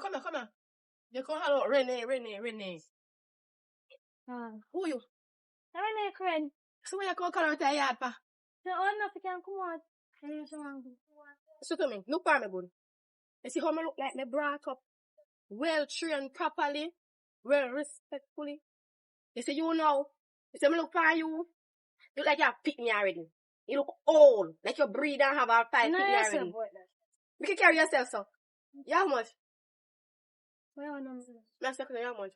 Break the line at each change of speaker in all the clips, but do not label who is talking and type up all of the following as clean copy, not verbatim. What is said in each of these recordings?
Come here. You come hello, Renee. Who you?
Renee Crane.
So where you come color to yard, pa?
The owner can come out.
So to me, look for me good. You see how me look like me brought up, well trained properly, well respectfully. You see you know. You see me look for you. You look like you have picked me already. You look old, like your breed and have all five picked me already. You can carry yourself, so. You how much? Let's talk to you how much.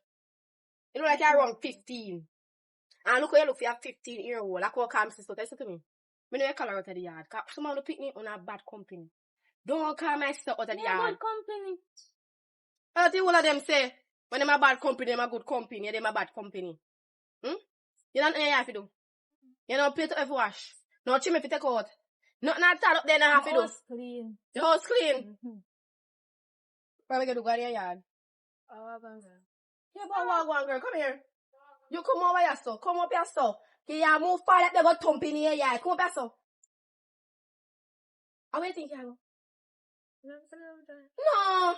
You look like you're around 15. And look how you look for your 15-year-old. Like what comes to listen to me. Me know you call her out of the yard. Cause someone will pick me on a bad company. Don't call my sister out of the yard.
Bad company.
That's the whole of them say. When them a bad company, them a good company. Them a bad company. You don't know what you have to do. You don't play to every wash. No chimney to take out. Nothing at all up there you have to do.
The house clean.
The house clean. What are we going to do? Go in your yard. Yeah, but girl, come here. You come over here, so. Come up here, so. You move far like they got thump in here, yeah. Come up here, so. How do you think you go? No.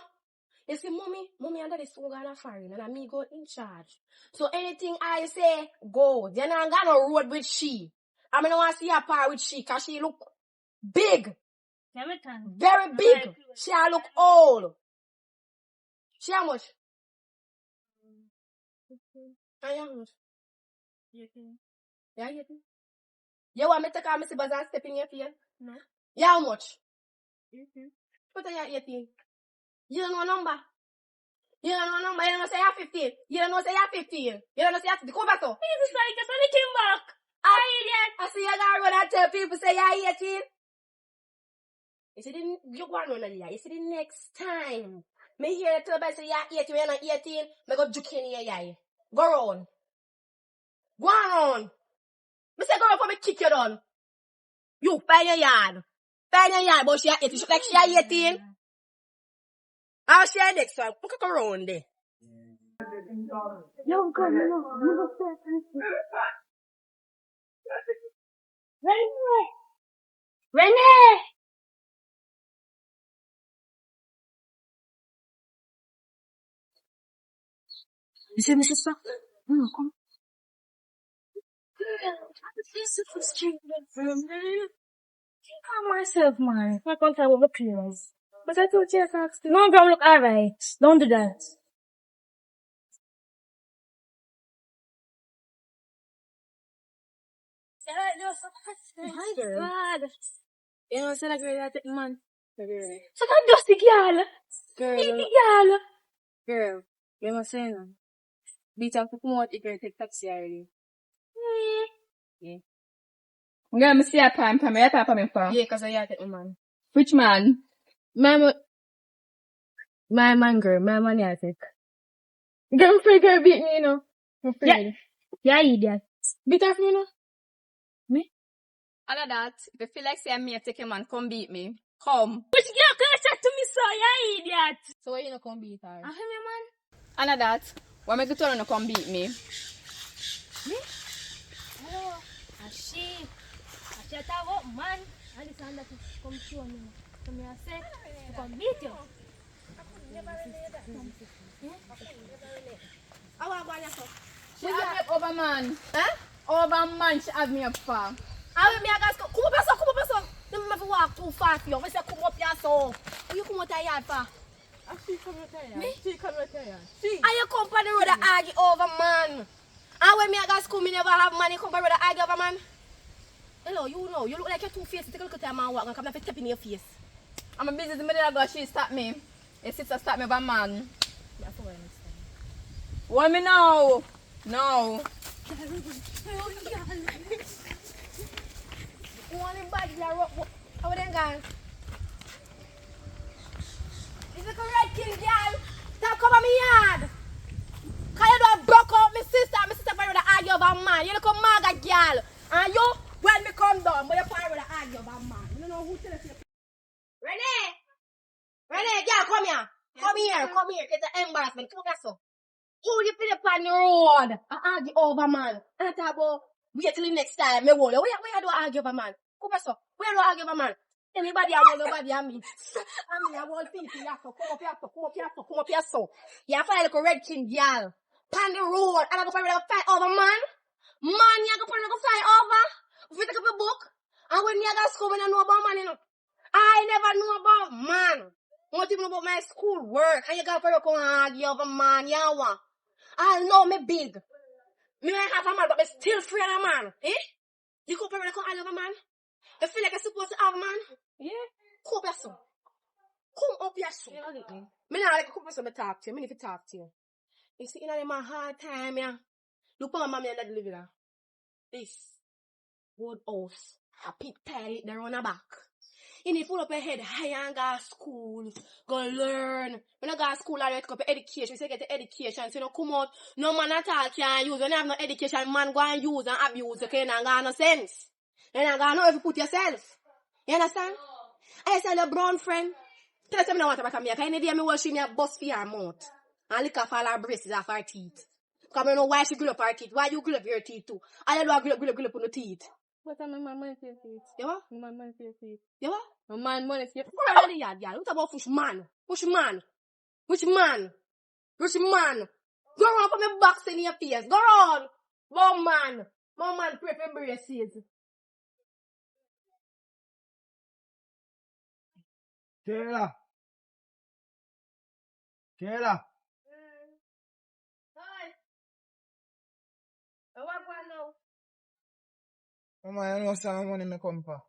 You see, mommy and daddy so gonna foreign and me go in charge. So anything I say, go. Then I'm gonna road with she. I mean, I want to see her par with she, cause she look big.
Jamaican.
Very big. She look old. She how much? How much? Yeah, you want me to take her, Mr. Bazaar, step in your fear?
No.
Yeah, how much? What are you 18? You don't know number. You don't know number. You don't know say you're 15. You don't know say you're 15. You don't know say you're 15. Come back, so.
This is like a Sonny came back.
I see you gotta run and tell people say you're 18. You see, you go on there. You see, the next time, me hear you tell me say you're 18, you're not 18, me go juke in your eye. Go on. Go on. Me say go on for me kick you down. You find your yard. Find your yard, but she 18. She like she 18. I'll share next one. Look at around there.
Yo, God, no. Renee! You see, Mrs. Sock? No, come. This is frustrating from me. Calm myself, man. I can't have overclears. But I told you I can't stay. No, bro, look alright. Don't do that. Hi, girl. God. You know, say like girl, I take man. So that dusty girl. Girl. Girl, you must say no. Beat up to come out, you can take taxi already. Yeah.
Girl, me see a pan for me. A pan for.
Yeah, cause I take my man.
Which man?
My man, girl. My man, I take.
Girl, I'm afraid girl beat me, you know. I'm afraid.
Yeah, idiot.
Beat her for me, no?
Me?
Other that, if you feel like say me take a man, come beat me. Come.
Which girl can chat to me so? Yeah, idiot.
So why you not come beat her?
I hear me, man.
Other that, why make you turn on come beat me?
Me? Hello. She talk about man. And this one that come show me. So me I say, to come beat you.
I want to go on your stuff.
She have me up over man.
Huh?
Over man, she have me up for.
I will me a guys come up here, so come up here, so. Them never walk too fast, yo. I say come up here, so. Who you come out your yard for?
She come right there.
Me?
She come right there.
And you come on the road and argue over man. And when me a guys come, me never have money, come on the road and argue over man. Hello, you know, you look like you're two-faced. Take a look at your man walk and come and step in your face.
I'm a busy in the middle of go, she stop me. Your sister stop me over man.
That's what I understand.
What me now? No.
One bad girl, how they gone? Is it correct, king girl? Stop come on me yard. Cause you don't broke out my sister probably would argue over man. You look a maga girl. And you, when me come down, but you probably would argue over man. You don't know who tell us you. Renee, girl, come here. Come here. It's an embarrassment. Come here, so. Who you feel upon the road and argue over man? And I talk about wait till the next time, me won't. Where you do argue over man? Come here, so. Where do argue over man? Anybody I want nobody I meet. I mean, I want people here, so come up here, so. You find like a red king girl. Pan the road, and I go probably fight over man. Man, you go probably go fight over. If you take up a book, and when you go to school, when I know about man, you know. I never know about man. What even about my school work, and you got probably come argue over man, you want. I know me big. Me may have a man, but me still afraid of man. Eh? You go probably come argue over man. You feel like you're supposed to have a man?
Yeah.
Come up your son. Come up your son. Me not like a couple of me talk to you. Me need to talk to you. You see, in my hard time, yeah. Look at my mommy and dad living there. This wood house. A pit toilet there on the back. You need to pull up your head high and go to school. Go learn. When you go to school, I take up your education. You say get the education. So you don't come out. No man at all can use. When you have no education, man go and use and abuse. You can't got no sense. You don't got no if you put yourself. You understand? I said, your brown friend, tell us I don't want to back me. Because any day I wash me a bust for your mouth. And lick off all her braces off her teeth. Because I don't know why she grill up her teeth. Why you grill up your teeth too? I don't know grill up on the teeth.
But I'm my money for your teeth.
You what?
My money for your teeth.
You what?
My money for your teeth.
Go around the yard, y'all. What about push man? Push man? Which man? Which man? Go around for me box in your face. Go around. One man. One man prep and braces.
Kayla. Kayla.
Hi. What going now?
Mama, I know some money me come for.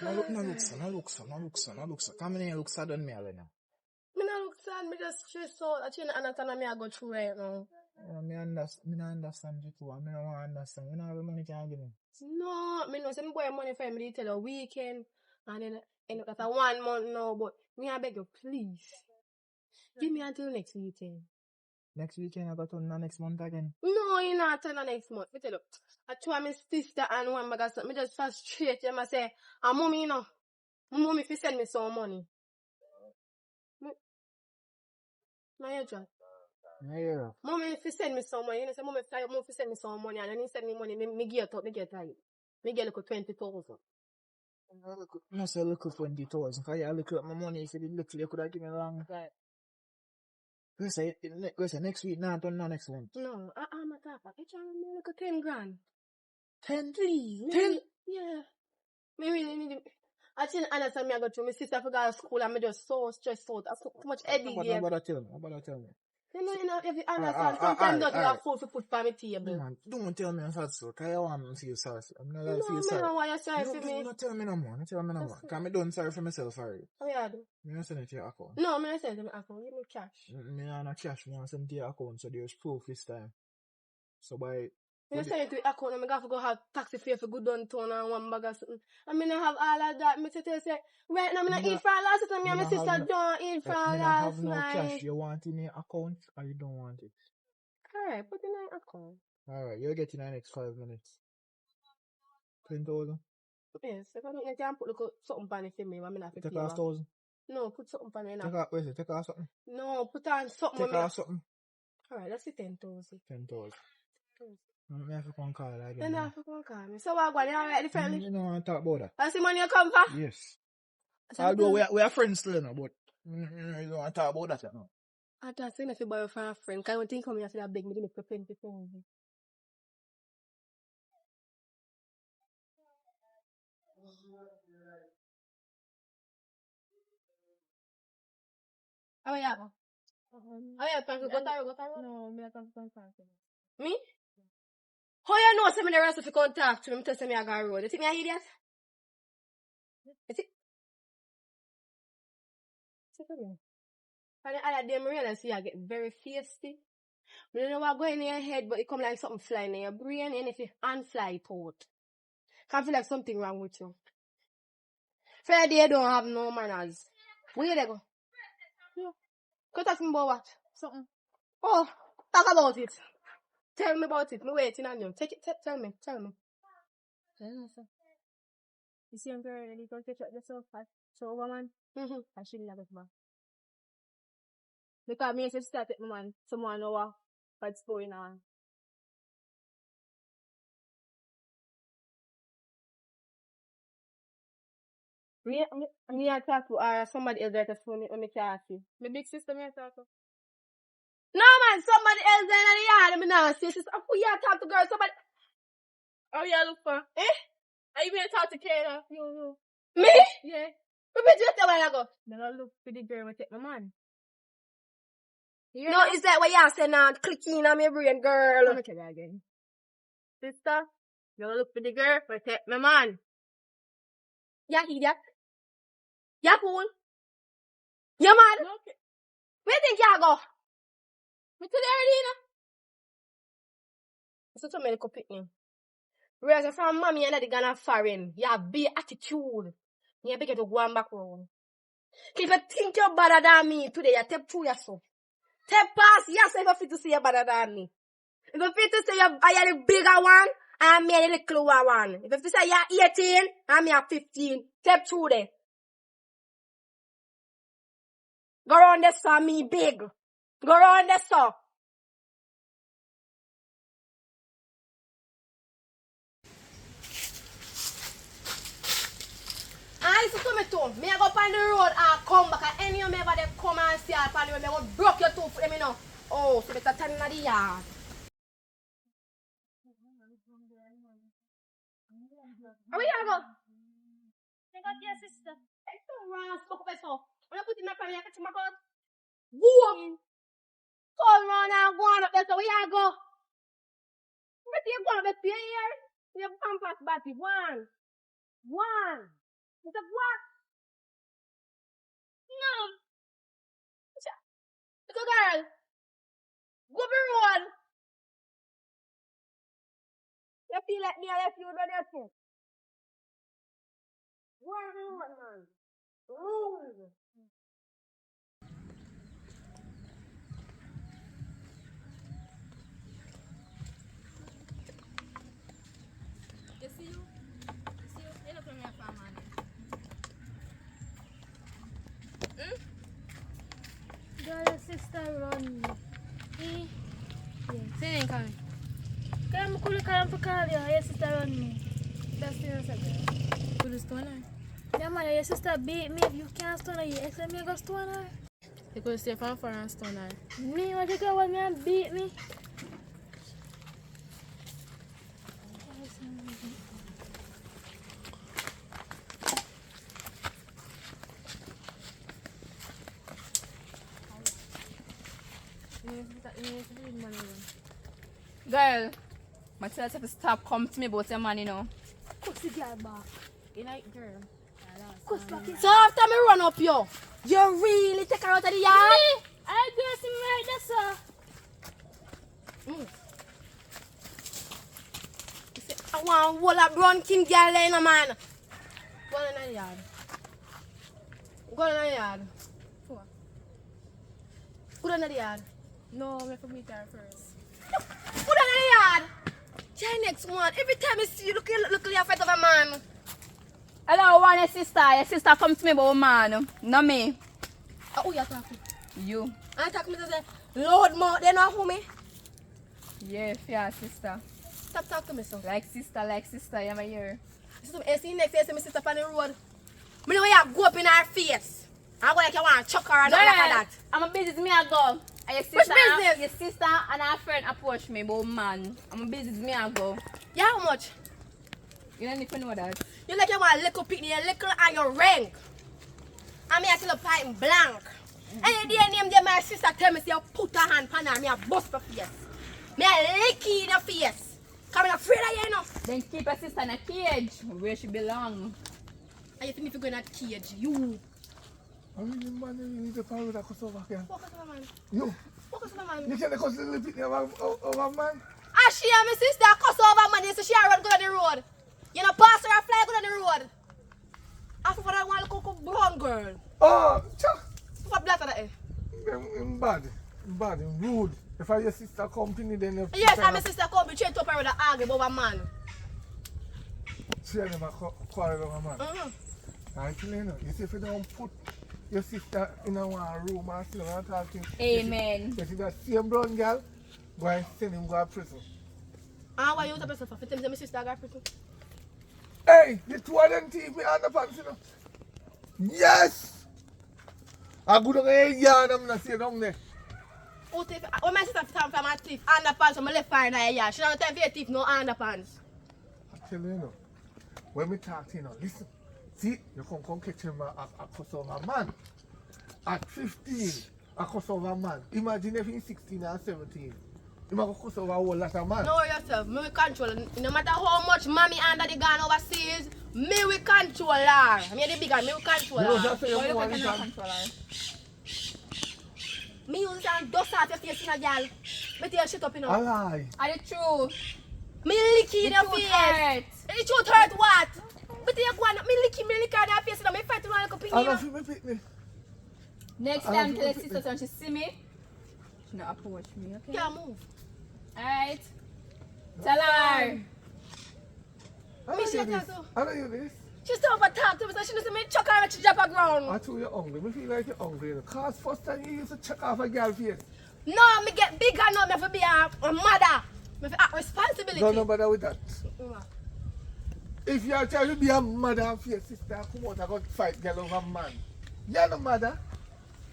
No look, so. Come in here, look sad on me already now.
Me not look sad, me just stressed out. I can't understand me I go through right now.
Me not understand you too. Me don't want to understand. You know how the money can give me.
No, me know say me borrow money from me tell a weekend and then end up after 1 month now, but me I beg you please. Give me until next weekend.
Next weekend I got to next month again.
No, you not turn the next month. Me tell you. I try my sister and one bag of something. Me just frustrate them. I say, and mommy, you know, mommy if you send me some money. No, you just.
Yeah.
Mommy if you send me some money, you know, say mommy if you send me some money and then you send me money, me get up, me get tired. Me get like 20,000.
I say look at 20,000. Because you look at my money. If you did look, you could have given me a long time. You say next week, not next month.
No, I'm a top. I try me like 10 grand.
10?
Please.
10?
Yeah. Me really need it. I didn't understand me I go through. My sister forgot to school and me just so stressed out. I so much headache.
How about I tell me?
You know, if you understand, sometimes don't have food to put on my table.
Man, don't tell me I'm sad, so. Because you want me to feel sorry. I'm not
No,
going to feel
me
sorry.
don't want you sorry for me.
No, tell me no more. Because I'm done sorry for myself already.
Oh, yeah, do.
Me not send it to your account.
No, me not send it to my account. Give me cash.
Me not no cash. Me not send it to your account, so there's proof this time. So by...
Me not send it to your account and I have to go have taxi fare for good downtown and one bag of something. I mean, I have all of that. Me tell you, say, right now, I not eat for last night. Me and my sister don't eat for
Me not
last
have no
night.
cash. You want it in your account or you don't want it?
Alright, put it in my account.
Alright, you'll get in the next 5 minutes. 10,000?
Yes, if I don't, you can put like something on it for me. I'm not
Take off 1,000?
No, put something on it.
Take off something?
No, put on something.
Take off something?
Alright, let's see 10,000.
10,000. I have to come call again.
Then I have to come call me. So what, you alright, differently?
You don't want to talk about that.
That's the money you come for?
Yes. Although we are friends still, no, but you don't want to talk about that, no.
I just think if you borrow from a friend, because I don't think come here to that beg me to make for 20,000. How are you? How are you? Go to
No, me not come to Confrontation.
me? How you know some of the rest of you contact to me to say me I got road? You think me an idiot? You think? And the other day, I realize I get very feisty. I don't know what going in your head, but it come like something flying in your brain, and if you unfly it out, can feel like something wrong with you. Friday, you don't have no manners. Where they go?
Yeah.
Go talk to me about what?
Something.
Oh, talk about it. Tell me about it. Me waiting on you. Take it. Tell me.
You see, I'm girl, you go catch up yourself, so woman, I shouldn't have it, man. Because me just started, man, someone know what's going on.
Me I talk to her, somebody else that is phone me talk to.
My big sister me I talk to.
No man, somebody else there in the yard, me now say, sister, who you talk to girl, somebody,
Oh yeah, look for.
eh?
I even talk to Kayla. You.
Me?
Yeah.
We been just a while ago.
Then I look for the girl with take my man.
No, is that what y'all say now, clicking on my brain, girl?
Let me tell you again. Sister, you look for the girl with take my man.
Yeah, idiot. Yeah, fool. Yeah, mad.
Okay.
Where you think y'all go?
Me to the arena.
So to me, pick me. Whereas from mommy and daddy gonna foreign, you have big attitude. You begin to go on back road. If you think you're better than me today, you step through yourself. Step past yourself if you fit to say you're better than me. If you fit to say I am the bigger one, I'm me the little one. If you fit to say you're 18, I'm me 15. Step through there. Go around there, so me big. Go around there, so. I used to come to me. I go on the road and come back. And any of me ever they come and see her on the road, me go broke your tooth for them, you know. Oh, so better turn in the yard. Are we gonna go?
Take out your sister.
It's so wrong, smoke up so. When I put in my car, I catch my car. Whoop! Turn around and go on up there, so we are go. What you going up there here? You have compass battery. One. It's a what? No. Little girl. Go be road. You feel like me, I left you with that thing. Where the road, man? Road.
You see you? You look at me for money.
Girl, your sister run me. Eh? Yeah. Say name coming. Girl, I'm cool call for call you. Your sister run me. That's the answer, girl. Could you stone her? Yeah, man, your sister beat me. If you can't stone her, you expect me to go stone her? You could stay from far and stone her. Me, what you girl want me and beat me?
Girl, my tell you to stop come to me about your man, you know.
Cook the girl back. You like girl? Cook back.
So after me run up you really take her out of the yard?
Me? I guess him right there, sir.
I want whole a brown king girl in a man. Go on in the yard. Go on in the yard.
What?
Go on in the yard.
No, we have to meet her first.
Go on in the yard. Try next one. Every time I see you, look at your fight of a man.
Hello, one your sister. Your sister come to me about man. Not me.
Who you talking?
You.
I talk me to say, Lord, more, they know who me?
Yeah, yeah, sister.
Stop talking to me, so.
Like sister, you're my ear.
I see next year, see my sister on the road. Me know you go up in her face. I go like you want to chuck her and nothing like that.
I'm a business, me I go. And your sister,
Which business?
Your sister and her friend approach me about man. I'm a business, me I go.
Yeah, how much?
You don't need to know that.
You like you want a little picnic, a little and your rank. And me I tell you point blank. Any day name there, my sister tell me, say you put her hand on her, me a bust her face. Me a lick you in the face. Cause I'm afraid of you, you know.
Then keep your sister in a cage where she belong.
And you think if you go in that cage, you.
I mean, man, you need to follow that cuss over here.
Focus on my man.
You,
Focus on my man.
you can't cuss a little bit over man.
Ah, she and my sister cuss over man, so she a run go down the road. You know, pass her a fly go down the road. After that one little brown girl.
Oh, cha.
What black that is?
I'm bad, I'm rude. If I your sister company, then you
Yes, and my sister come be straight up her with an argue about a man.
She and them quarrel over man.
Mm-hmm.
I tell you, you see if you don't put your sister in a one room and still not talking.
Amen.
You see that same brown girl, go and send him go to prison.
Ah, why you want to person for? For them, my sister got prison.
Hey, the two of them teeth me on the pants, you know. Yes! I go down there, yard, I'm not saying down there.
When my sister stand for my teeth, underpants on my left hand in the she don't tell for your teeth, no underpants.
I tell you, when we talk to you, listen. See, you come catch him a cuss over man. At 15, a cuss over man. Imagine if he's 16 or 17. He might cuss over a whole lot of man.
No worry yourself, me will control. No matter how much mommy under the gun overseas, me will control her. Me the bigger, me will control
You know,
her.
just say you
But
want
you
to
cannot control her.
Me use and dust off your face in a girl. Me tell you shut up, you know.
a lie.
Are the truth?
Me lick you in your
truth
face.
hurt.
The truth hurt what? Me tell you go on, me lick you in your face and me fight to run like a pin
I
here.
don't feel me pick me.
Next
I
time,
don't
tell the
think-
sister when she see me, she not approach me, okay?
Can't move.
Alright. Tell her.
I don't
she
hear this.
talk
I don't hear this.
She still over talk to me, so she knows me chuck her and she drop her ground.
I told you hungry. Me feel like you're hungry. Cause first time you used to check off a girl face.
No, me get bigger now, me have to be a mother. Me have to act responsibility.
No bother with that.
Mm.
If you're trying to be a mother for your sister, come out and go fight girl over man. You're no mother.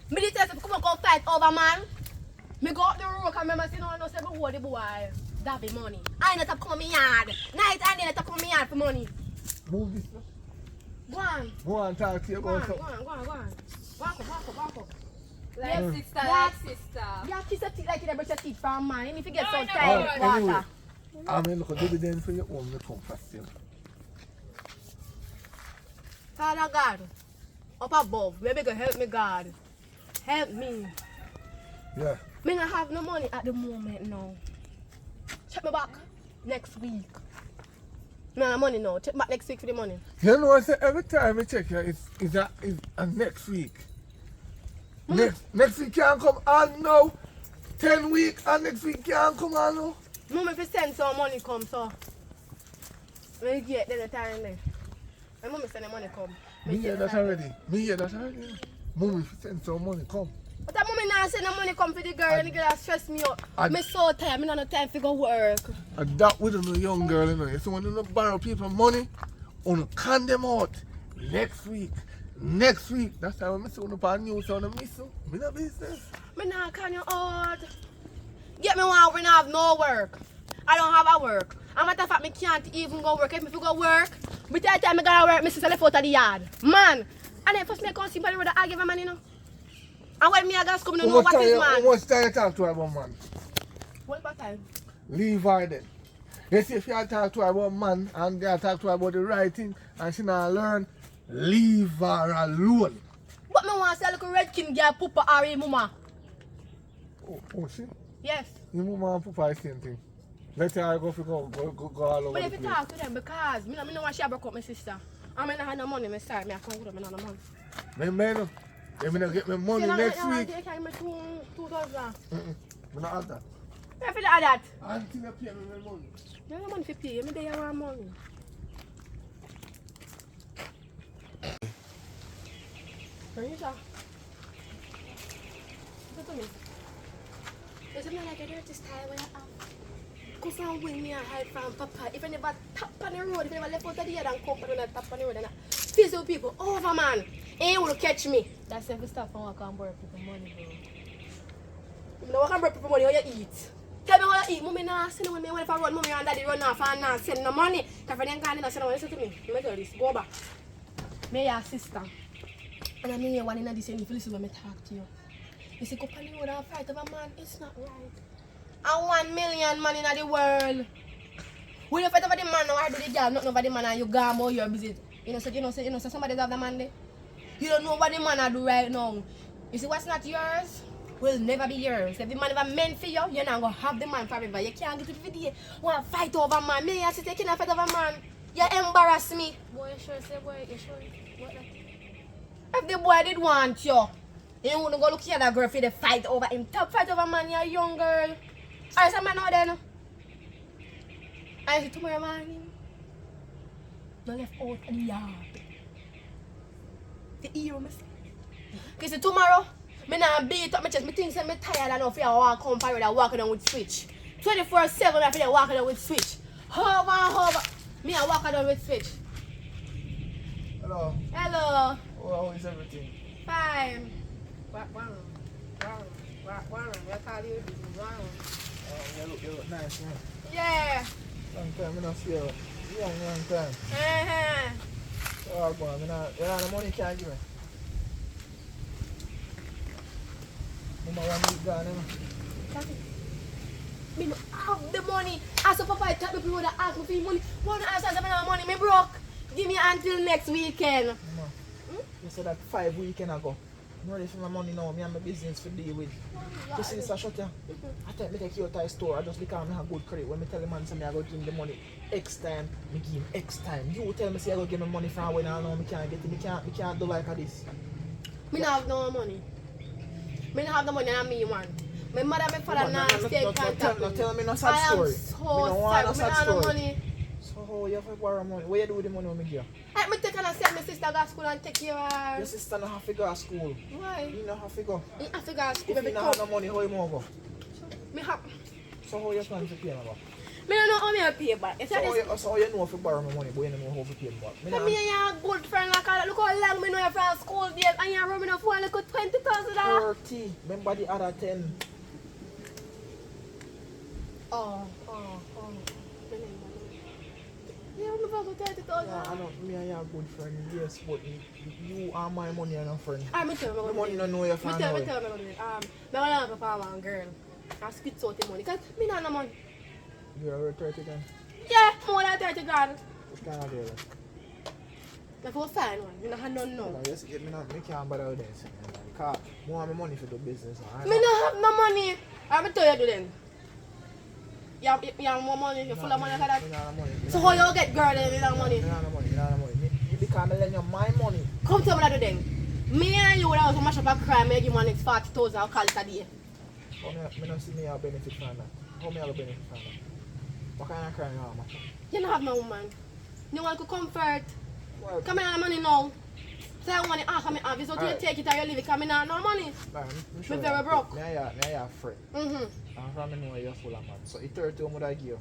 Me did tell you, come on, go fight over man. Me go up the road, and remember, say, no, no, say, me hold the boy. That be money. I ain't have to come in my yard. Night and day, I have to come in my yard for money.
Move this.
Go on.
Go on, talk to you
Go on,
about
go
something.
on, go on, go on. Walk up.
Like sister,
Yeah.
like sister.
Yeah, kiss your teeth like you brush your teeth from man. And if you get
No,
so
no,
tired,
no,
water.
Anyway, I mean, look, dividend for your own, the come fast still.
Father God, up above, maybe go help me, God. Help me.
Yeah.
Me not have no money at the moment now. Check me back next week. No money now. Check back next week for the money.
You know, I say every time I check you, it's a next week. Next week can't come on now. 10 weeks and next week can't come on now.
Mama, if you send some money come, so we get the time there. And mama send the money come.
Me hear that already. Mommy, if you send some money, come.
But that mommy now send the money come for the girl and the girl stress me out.
I-
Me so tired, me not have time to go work.
And that with a young girl, you know. You see, when you don't borrow people money, you can them out next week. That's why when I see you on news, I miss you. Me no business.
Me not can you out. Get me one when I have no work. I don't have a work. And matter of fact, me can't even go work. If me go work, by the time I gotta work, my sister left out of the yard. Man! And then first me come see by the road, I give a man, you know. And when me I got come, you know what is
How
man.
much time you talk to her about man?
What about time?
Leave her then. You see, if you talk to her about man and you talk to her about the right thing and she not learn, leave her alone.
But me want to say a little red king girl, Papa or mama.
Oh, see?
Yes.
Your mama and papa is the same thing. Let her go all over
But
the
if you
place.
talk to them, because me no want she broke up my sister. I mean, I have no money, me sorry, me I can't go to me no money.
Man, if I don't get my money next week,
You can't give me 2,000.
I don't have that.
I feel like that.
Until you pay me my money.
You have money 50, you mean you want money. What you say? Listen to me. There's something like a dirty style where I am. Go from when me and hide from Papa. If I never tap on the road, if I never left out of the yard and come and tap on the road and face with people over, man. Ain't will catch me. That's if you stop and walk and borrow people money, bro. You know, walk and borrow people money, how you eat? Tell me what you eat. Mommy nah send no money. If I run, mommy and daddy run off and nah send no money. Because if they can't send no money, listen to me. Let me tell you this. Go back. Me your sister. And I mean you one in this and if you listen when I talk to you. You see, go on the road and fight over man, it's not right. And 1 million man in the world. When you fight over the man, now I do the job, not over the man and you gamble, you're busy. You know, somebody have the man there. You don't know what the man I do right now. You see, what's not yours will never be yours. If the man never meant for you, you're not going to have the man forever. You can't get to the video. Want to fight over man. Me, I say, you can't fight over man. You embarrass me.
Boy, you sure say, boy, you sure? What that?
If the boy did want you, he wouldn't go look at that girl for the fight over him. Top fight over man, you're a young girl. Alright, some man out there, no? I see tomorrow morning. No left out of the yard. The hero, me say. Because tomorrow, me not beat up my chest. Me think say me tired enough for you walk home parade and walk down with switch. 24/7 I feel walk down with switch. Hover. Me I walk down with switch.
Hello.
Hello.
How is everything?
Fine. Wow. I call you business. Wow.
You look nice, man.
Yeah.
Long time I don't see you. Long time.
Uh-huh.
Oh, boy, you know the money can't give me. Mama want me gone, you know.
Me no have the money. As a papa, I tell people that ask me for money. One answer, I have money. Me broke. Give me until next weekend.
Mama, you said that 5 weekends ago. I'm ready for my money now. Me and my business to deal with. You see this shut here? I take you to the store. I just because I have good credit. When me tell the man say I go give him the money X time, me give him X time. You tell me say I go give me money from when I know me can't get it. Me can't do like this.
Me not have no money. Me not have the money and me want. My mother and my father now stay in contact with me.
Tell me no sad story.
I am so sad. Me not have no money.
So how you have to borrow money? What you do with the money when me give you?
I take and send my sister to school and take care of her.
Your sister don't have to go to school.
Why?
You don't have to go.
I have to go to school.
If you don't have no money, how you move go?
Me have.
So how you plan to pay me back?
Me don't know how me pay back.
So how you know if you borrow my money, but you don't know how to pay me back?
Me and your good friend like that. Look how long me know you from school days and you're rubbing off one like $20,000.
30. Remember the other 10.
Oh. Yeah, me for $30,000.
Yeah, I know. Me and your good friend, yes, but you are my money and a friend.
Me tell me
The money don't know you from now.
me tell me me want to pay one girl. I spit out the money because me not no money.
You're over 30 then?
Yeah, more than 30 grand.
What kind of deal?
Like for fine one, me not have none now.
Yes, me can't bother with this. Because I want my money for the business.
Me not have no money. I'm tell you do then. You have more money, you're full of money like that. So how you get girl then without money?
Me not have money. You because I lend you my money.
Come tell me that do then. Me and you when I was mash up a crime, me give money 40,000 I'll call it a day.
How me not see me have benefit from that? How me have a benefit from that? What kind of crime you have, man?
You don't have no woman. No one could comfort.
Well,
Come here, money now. Say I want it, I have it, so you take it or you leave it, because I have no money.
Me
very broke.
Me and you a friend. And from me know you're full of man. So you 30 would I give you.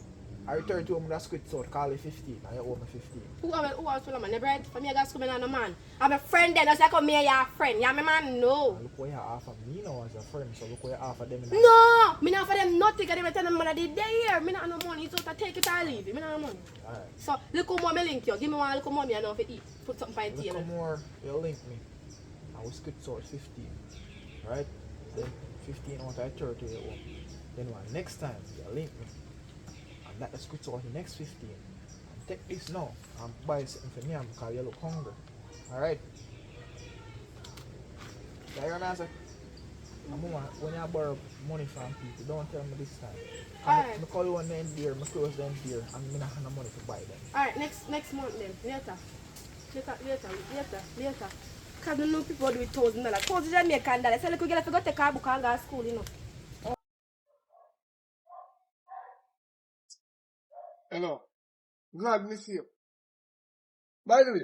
I 30 would I squid out, call it 15, and you owe me 15.
Who else full of man? The bread? For me, I got school, me not no man. I'm a friend then, that's like come here, you're a friend. You're my man, no.
And look what you offer me now as a friend, so look what you offer them.
No! Me not for them nothing, because they tell them that they here. Me not have no money, so I take it or leave it. Me not have no money.
Alright.
So, look how more me link you. Give me one little more me I know for eat. Put something for the
Look
table.
more, you link me. I will squid out 15. Right? Then 15 out of 30 you owe. Then one next time you link me. And let the squid out the next 15. And take this now and buy something for me because you look hungry. Alright? You hear me I say? And mama, when you borrow money from people, don't tell me this time.
Alright.
I call you one end there, I close them there, and I don't have no money to buy them.
Alright, next month then. Later. Because I know people do it $1,000. $1,000 Jamaican dollars. So, look, you have to take a book and go to school, you know.
Hello. Glad miss you. By the way,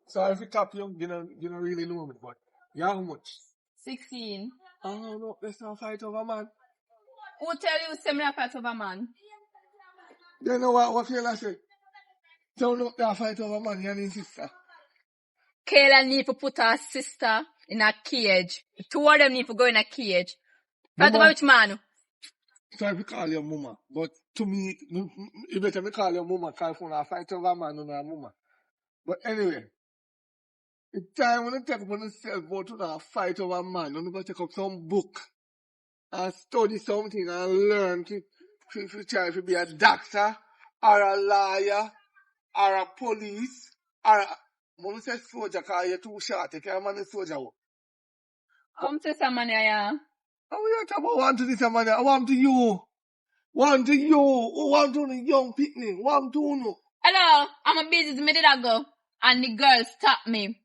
sorry if you tap you don't really know me, but you how much?
16.
Oh no, let's not fight over man.
Who tell you similar part of a man?
You know what fella said? So no, they fight over man, you and his sister.
Kayla need to put her sister in a cage. The two of them need to go in a cage. Fight over which man?
Sorry if you call your mama, but to me, you better me call your mama, because if you fight over man, you know your mama. But anyway, the time when you take up on yourself about to fight over man, you better take up some book and study something and learn to try to be a doctor or a lawyer or a police or a mom say soldier because you're too short, you can't manage soldier work.
Say some money, yeah.
Oh, you talk about want to this man, I want to you. Want to you. Who want to the young picnic? Want to no.
Hello, I'm a business minute ago. And the girl stopped me.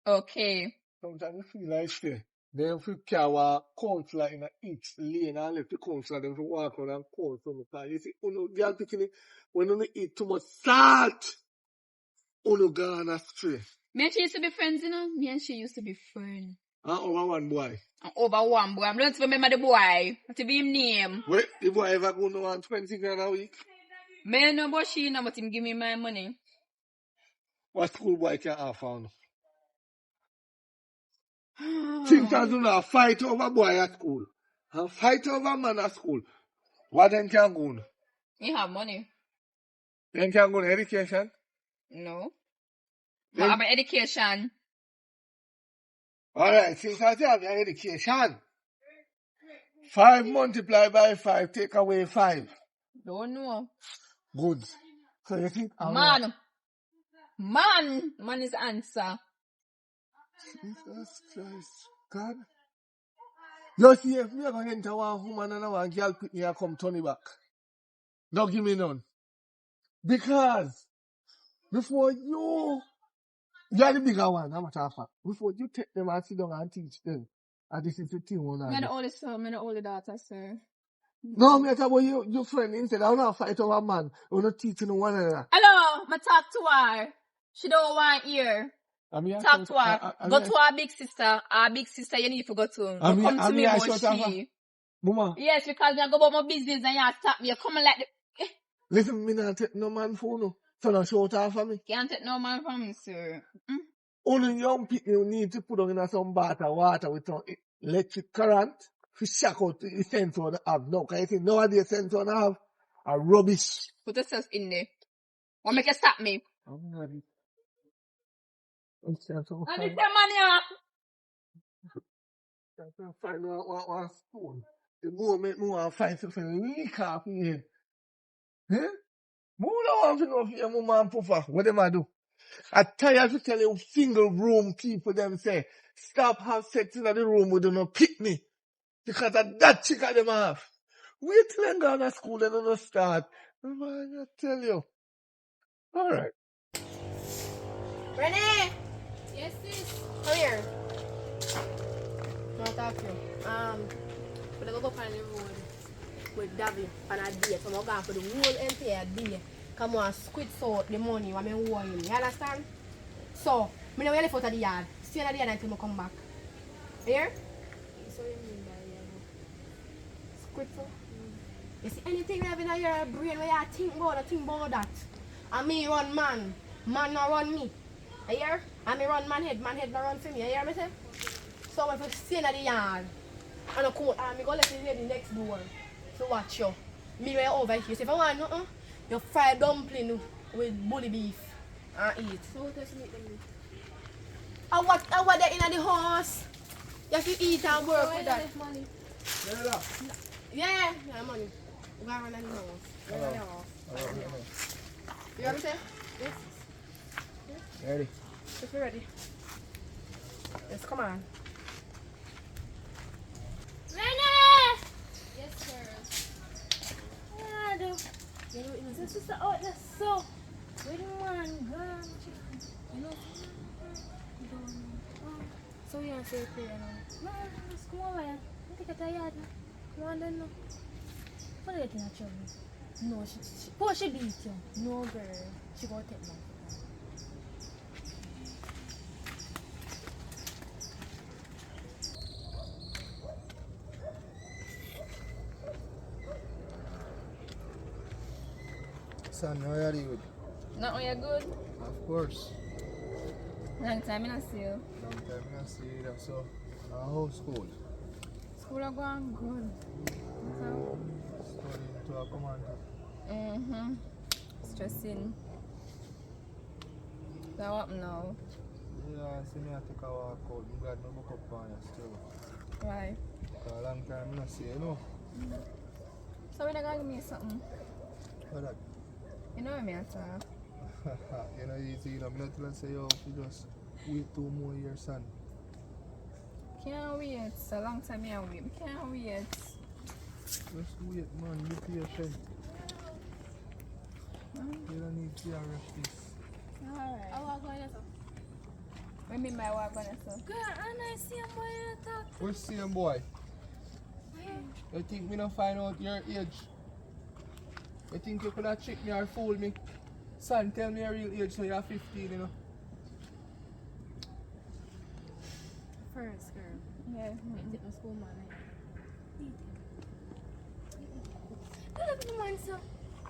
Okay.
Sometimes you feel like stay. Then if you carry a counselor in each lane and left the counselor, then you walk around and call some because you see, girl picnic, when you eat too much salt, you gone astray.
Me and she used to be friends, you know. Me and she used to be friends.
And over one boy.
And over one boy. I'm going to remember the boy. What be him name?
Wait, the boy ever go no on 20 grand a week?
Me know about she know, but him give me my money.
What school boy can offer? Sisters do not fight over boy at school. And fight over man at school. What then can go on?
You have money.
Then can go on education?
No.
Then-
But about education.
Alright, sisters you have your education. 5 multiplied by 5, take away 5.
Don't know.
Good. So you think
Man. Man is the answer.
Jesus Christ. God. You see, if me ever enter one woman and one girl pick me, I come turn it back. Don't give me none. Because before you are the bigger one, I'm a matter of fact. Before you take them and sit down and teach them, and this is the thing one.
I'm the oldest son, I'm the older daughter, sir.
No, me talk about your friend instead. I don't fight over man. I want to teach you one another.
Hello, I talk to her. She don't want hear. Talk to her. Go to her big sister. Our big sister, you need to go to. Don't come to me about she.
Mama.
Yes, because I go about my business and you stop me. You come like the...
Listen, me not take no man phone. No. So no shout out for me.
Can't take no man from me, sir.
Only young people need to put on in some water with some electric current to shock out the sensor they have. No, can you see nowadays sensor they have are rubbish.
Put yourself in there. What make you stop me?
I'm ready. I'm trying to
I need the money.
find one spoon. The moment me want to find something leak off me head. Eh? Me don't want to know if your mama and papa, what them I do? I tired to tell you single room people them say, stop have sex in the room we do not pick me. Because of that chick of them have. Wait till them go to school and don't start. Man, I tell you. Alright.
Renee!
Yes, sis.
Come here. I want to talk to you. But I go up on the road with Davy on a date. So I'm going for the whole entire day. Come on, squid out the money when I'm worrying. You understand? So, I know you left out of the yard. Stay in the yard until I come back. Here?
So you mean by
Squid out? You see anything you have in your brain where you think about that. And me run man. Man not run me. You hear? And me run man head not run for me. You hear me say? So if you stay in the yard and I come out and I go let you hear the next door. So watch you. Me way over here. So if I want nothing, you fry dumpling with bully beef and eat.
So what does it make them do?
And what they in the house? You have to eat and work with that.
Money.
Yeah, money. We gotta run in the house. Run in the house. You hear me say? Yes.
Ready?
If you're ready. Yes, come on.
Renee! Yes, sir. Yeah, I do. This is the that's so. Wait a minute, girl. You know. So you say prayer now? No, just come over here. I think I'm tired. Come on then. What are you getting at you? No, she beat you. No, girl. She go take me.
Son, how are you?
Not when you're good.
Of course.
Long time I not see you.
Long time I see you. So, how's school?
School are going good.
Studying to a command.
Stressing. So what now?
Yeah, I see me I take a walk out. I'm glad I book up on you still.
Why?
For a long time I not see you, know.
So when I gonna give me something?
What that?
You know what I mean, sir?
You know, easy, you know, I'm not telling say, yo, you just wait 2 more years, son.
Can't wait. It's a long time I wait. Can't wait.
Just wait, man. Be patient. You don't need to rush this.
Alright.
I walk on yourself.
What do you mean by what I'm gonna say?
Girl, and I see a boy in the talk.
What's same boy? You think me not find out your age? You think you could have tricked me or fooled me? Son, tell me your real age so you're 15, you know.
First, girl.
Yeah.
Take my school man. Look at the man, sir.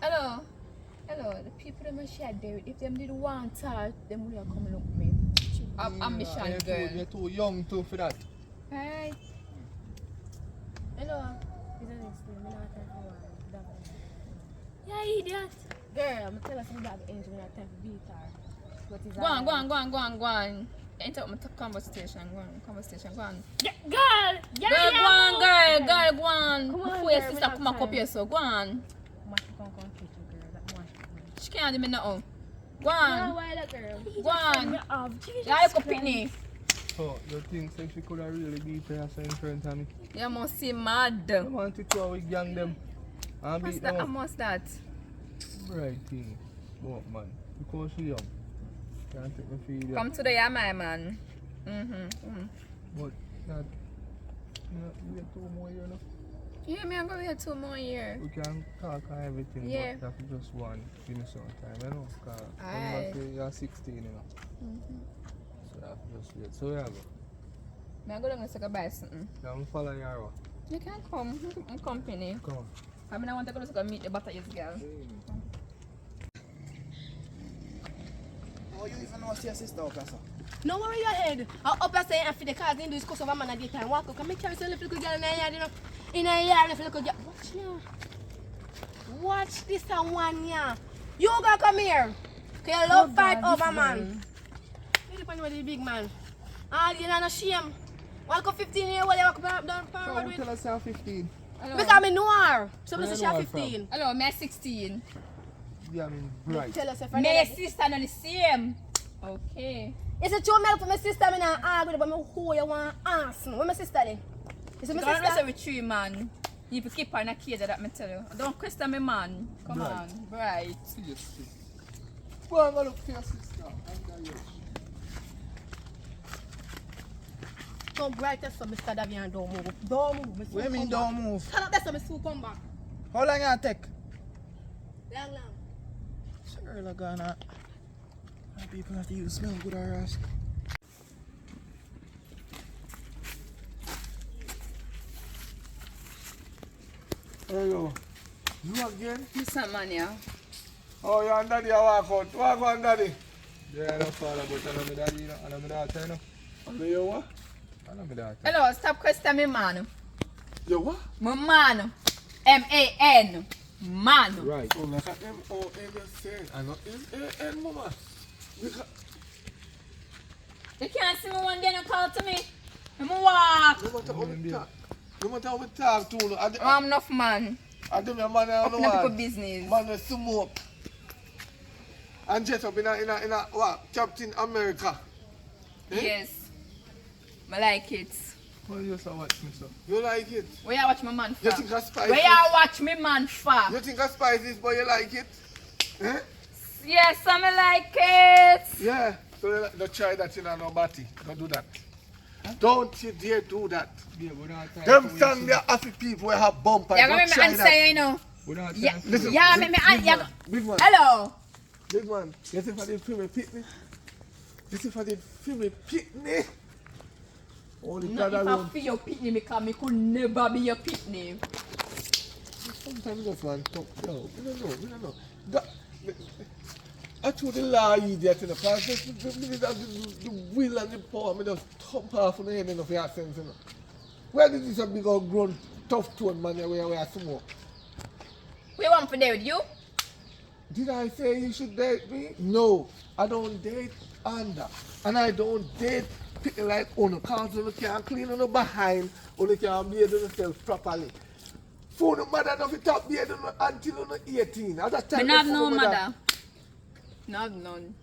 Hello. Hello. The people that I share there, if them did want to, them would have come look me. ambition,
You're
girl.
too young too for that.
Right.
Hello. Is that next thing? Me not time for one. Yeah, idiot. Girl, I'm telling you that angel me not time for beat her. But it's
Go on. Enter my conversation. Go on.
Girl!
Girl, go on.
Come on,
Before your
girl,
sister
we
come
have
up
time.
here, so go on.
Mash come catch you, girl. That mash.
She can't do me nothing. Go
No,
on.
why that girl?
Go on.
Jesus
Yeah, you could
Christ.
pick me.
So, you think say she could have really beat her in front of me?
You must see mad.
I want to throw with gang them. And
What's
beat
that?
them
How
up.
much that?
Right thing. What man? Because she young. Can't take me feed
Come today, yeah, my man.
But that, we have 2 more years now.
Yeah, me, I'm going to wait 2 more years.
We can talk on everything,
Yeah.
but that's just one. Give me some time, you know. Because
Aye.
you're 16, you know. So that's just wait. So yeah, go.
I'm going to go buy something.
I'm following you.
You can come. I'm company.
Come on.
I mean, I want to go meet the butter's girl.
Oh, you even know your sister, Okasa?
No worry your head. I'll up and say after the cars in this course of a man at the time. Walk up, come and carry some little girl in a yard, you know. In a yard, little girl. Watch now. Watch this one, yeah. You gonna come here. Cause you love fight over man. You depend on the big man. Ah, you not shame. Walk up 15 years old, you walk up down
So
forward
we
with.
tell us you're 15.
Hello.
Because I'm noir. So
Where
I'm
you know her
15.
Hello, me 16.
Yeah, I mean, bright.
Tell us if
My
I
sister not the same. Okay.
It's a true milk for my sister. I'm not arguing about who you want to ask. Where my sister then? Is it my
Don't
sister?
say with 3 man. You have to keep her in a cage, that me tell you. Don't question me, man. Come
Right.
on. Right.
Seriously. Go and go look for your sister. Under you.
Come right there, so Mr. Davian, don't move. Don't move.
What do you mean don't move?
Tell her that's so Mr. come back.
How long you take?
Long.
Sure, like gonna. People have to use smell good or else.
There you go. You again?
Listen, man, yeah.
Oh, you and daddy walk out. Walk on, daddy. Yeah, I don't fall about it. I'm daddy, and I'm daughter, you know. And you what? And I'm daughter.
Hello, stop questioning me, man.
You what?
My man. M-A-N. Man.
Right. Oh, like a M-O-N you said. I know M-A-N, mama. Because
You can't see me one day and call to me. I'm walk.
no matter how we talk. No matter how we talk to you.
I'm enough man.
I do my man I
Up
don't
in the people
want.
business.
Man, let's smoke. And just up in a what? Captain America. Eh?
Yes. I like it.
Well, you also watch me, sir. You like it?
Where you watch my man for?
You think I spice
Where
it?
you watch me man for?
You think I spice this, but you like it? Eh?
Yes, I like it.
Yeah. So don't try that in no body. Don't do that. Don't you dare do that.
Yeah, we're not
Them stand there happy people who have bumpers.
You're going
Don't
to make
try
me
that.
answer, you know.
We're not
Yeah,
Listen,
yeah,
big,
make me
big
answer.
man, big man.
Hello.
Big man, you see if I did feel me pitney? You see if I did feel me pitney? Only
No,
God
if I
alone.
feel your pitney, because me could never be your pitney.
Sometimes just man talk. Yo, we don't know. That, I told the law idiot in the past. The will and the power, me just thump off on the head of your sense. You know. Where did this big old grown tough tone man where we are smoke?
We want for there with you?
Did I say you should date me? No, I don't date under. And I don't date people like Ono. Because you can't clean on the behind, or you can't beard yourself properly. For no mother enough to top beard until you're 18. At that time,
Me not have
the
no
phone
mother. No have none.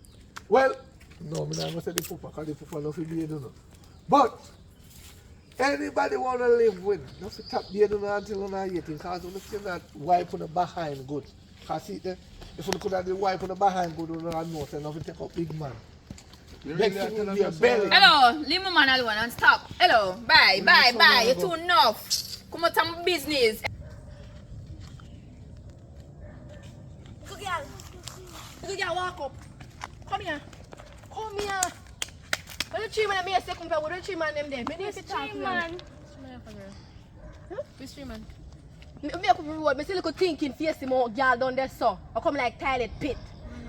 Well, no, me not say the papa, because the papa not beard no. But anybody want to live with, not to top beard until you're 18. Because you cannot wipe on the behind good. Because see, if you could have the wipe on the behind good, you don't know, so nothing take up big man. Next thing will be a belly.
Hello, leave my man alone and stop. Hello, bye, bye,
so
bye.
long
You're
ago.
too enough. Come out of my business.
Good girl, walk up. Come here. Come here. What the 3 man me say come for? What the 3 man them there? Me need to talk to them.
Which 3 man?
Me up on the road. Me see little thinking face him out girl down there so. I come like toilet pit.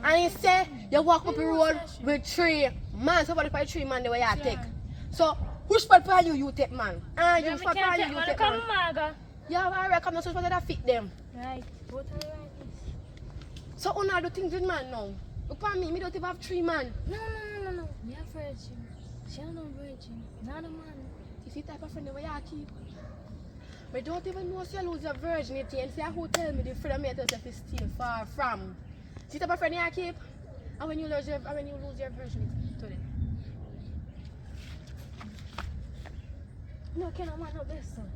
And he say you walk up the road with 3 Man, somebody for 3 man the way you take. So, which spot for you take, man? And you spot for you take, man. Yeah, I reckon not supposed to fit them.
Right. What are you right?
So, una do things with man now. Look at me don't even have 3 man.
No. Me a virgin. She no virgin. Not a man.
Is the type of friend the way you keep? I don't even know if you lose your virginity and say who tell me the freedom you yourself is still far from. See the type of friend you keep? And when you lose your virginity today.
No, can a man no best son.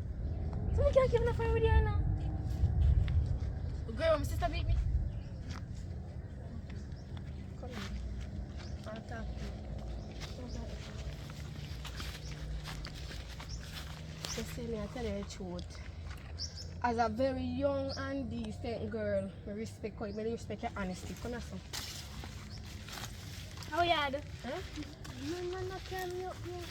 So we can't keep no friend with you now. Girl, my sister beat me.
Come here. I'll talk to you. So see me, I tell you the truth. As a very young and decent girl, I respect your honesty. Come here, son.
How you do?
Huh?
Man, not tell me up here.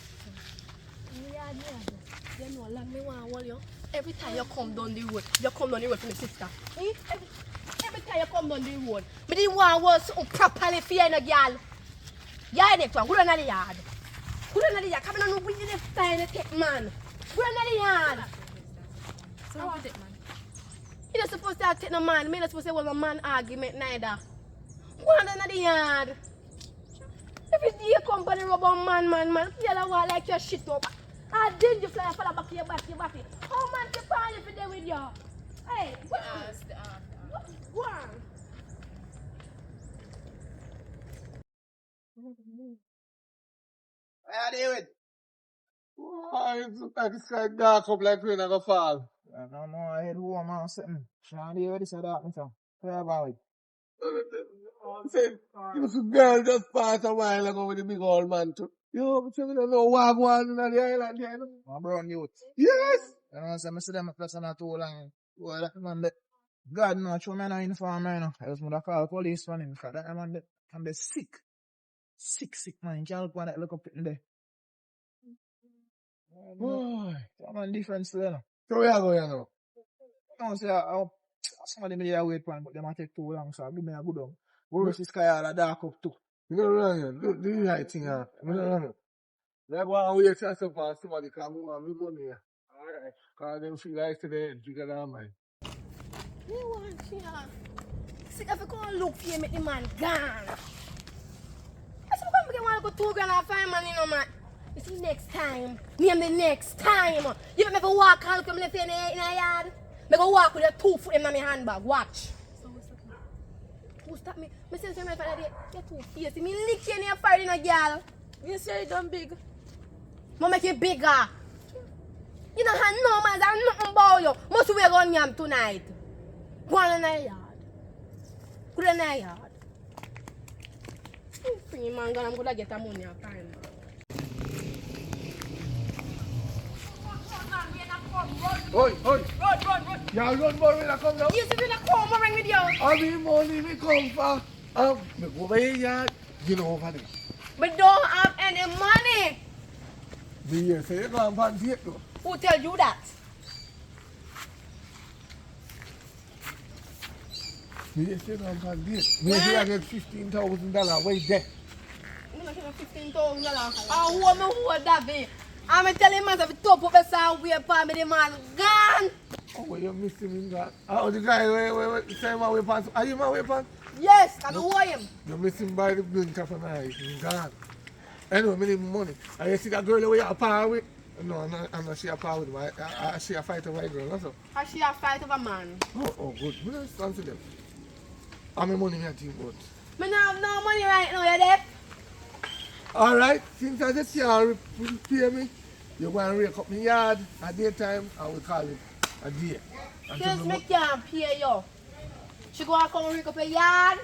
You know, like me want to hold you. Every time you come down the road, for my sister. Eh? Every time you come down the road, I didn't want to hold something properly for you, no girl. Yeah, next one, go down the yard. Come on, we didn't find it, man. Go down the yard.
So what is it, man?
You're not supposed to take no man. I'm not supposed to have a man argument neither. Go down the yard. Every day you come by the rubber man. You don't want like your shit up. I did you fly for the back of your body. How man can find if they're with you? Hey, go on. Go on.
How you doing? Oh, it's like it's like dark up like rain and go fall.
I don't know, I head home or something. Shandy, what is that, Mr.? Where about it?
Say, you was a girl just passed a while ago with the big old man too. You don't know what one in the island here.
My brown youth.
Yes!
You know, so I see them a person not too long. Boy, that man, God no, show me no inform me, no. I was going to call police on him, because that man, can be sick. Sick, man. You can't look on that, look up in there. Boy, that man different still, no.
So where you go, you know?
No, say, somebody may have wait for him, but they might take too long, so give me a good one. Worse is sky all a dark up too.
You don't run, do the right thing, huh? You don't run. They go and wait yourself for somebody come home and we go there. Alright. Because them feel like today, bigger than mine.
You want here? See if you come look for you, make the man gone. That's why I'm going to go 2 grand and find man, you know, man. You see, next time, name the next time. You don't ever walk and look at me left in the yard. I go walk with a 2 foot in my handbag. Watch. Who stop me? I say to my father, you're too fierce. Me lick you in your fire, you know, girl.
You say it done big.
I make it bigger. You don't have no man, there's nothing about you. Must we go on yam tonight? Go on in the yard. Go in the yard. Free man, I'm going to get the money at time.
Oi!
Run!
You run more when I come down?
You see me come ring with you.
How many money we come for? Me go by your yard, you know over there.
We don't have any money.
Me here say you go and pan date though.
Who tell you that?
Me here say you go and pan date. Me here say I get $15,000 wait there.
I'm not getting $15,000. I want me hold that be. I'm telling myself, top up the sound, we for me, the man gone.
Oh, well, you missed him in that. Oh, the guy, wait, say my weapons. Are you my weapon?
Yes, I know him.
You missed him by the blink of an eye. He's gone. Anyway, me need money. And you see that girl the way you par with? No, I'm not she a par with him. I see a fight over a girl, also.
I see a fight of a man.
Oh, good. We don't stand to them. How much money I think about?
I don't have no money right now, you deaf?
Alright, since I just can't pay me, you're going to rake up my yard at daytime, I will call it a day.
Since me can't pay you, she go and come and rig up a yard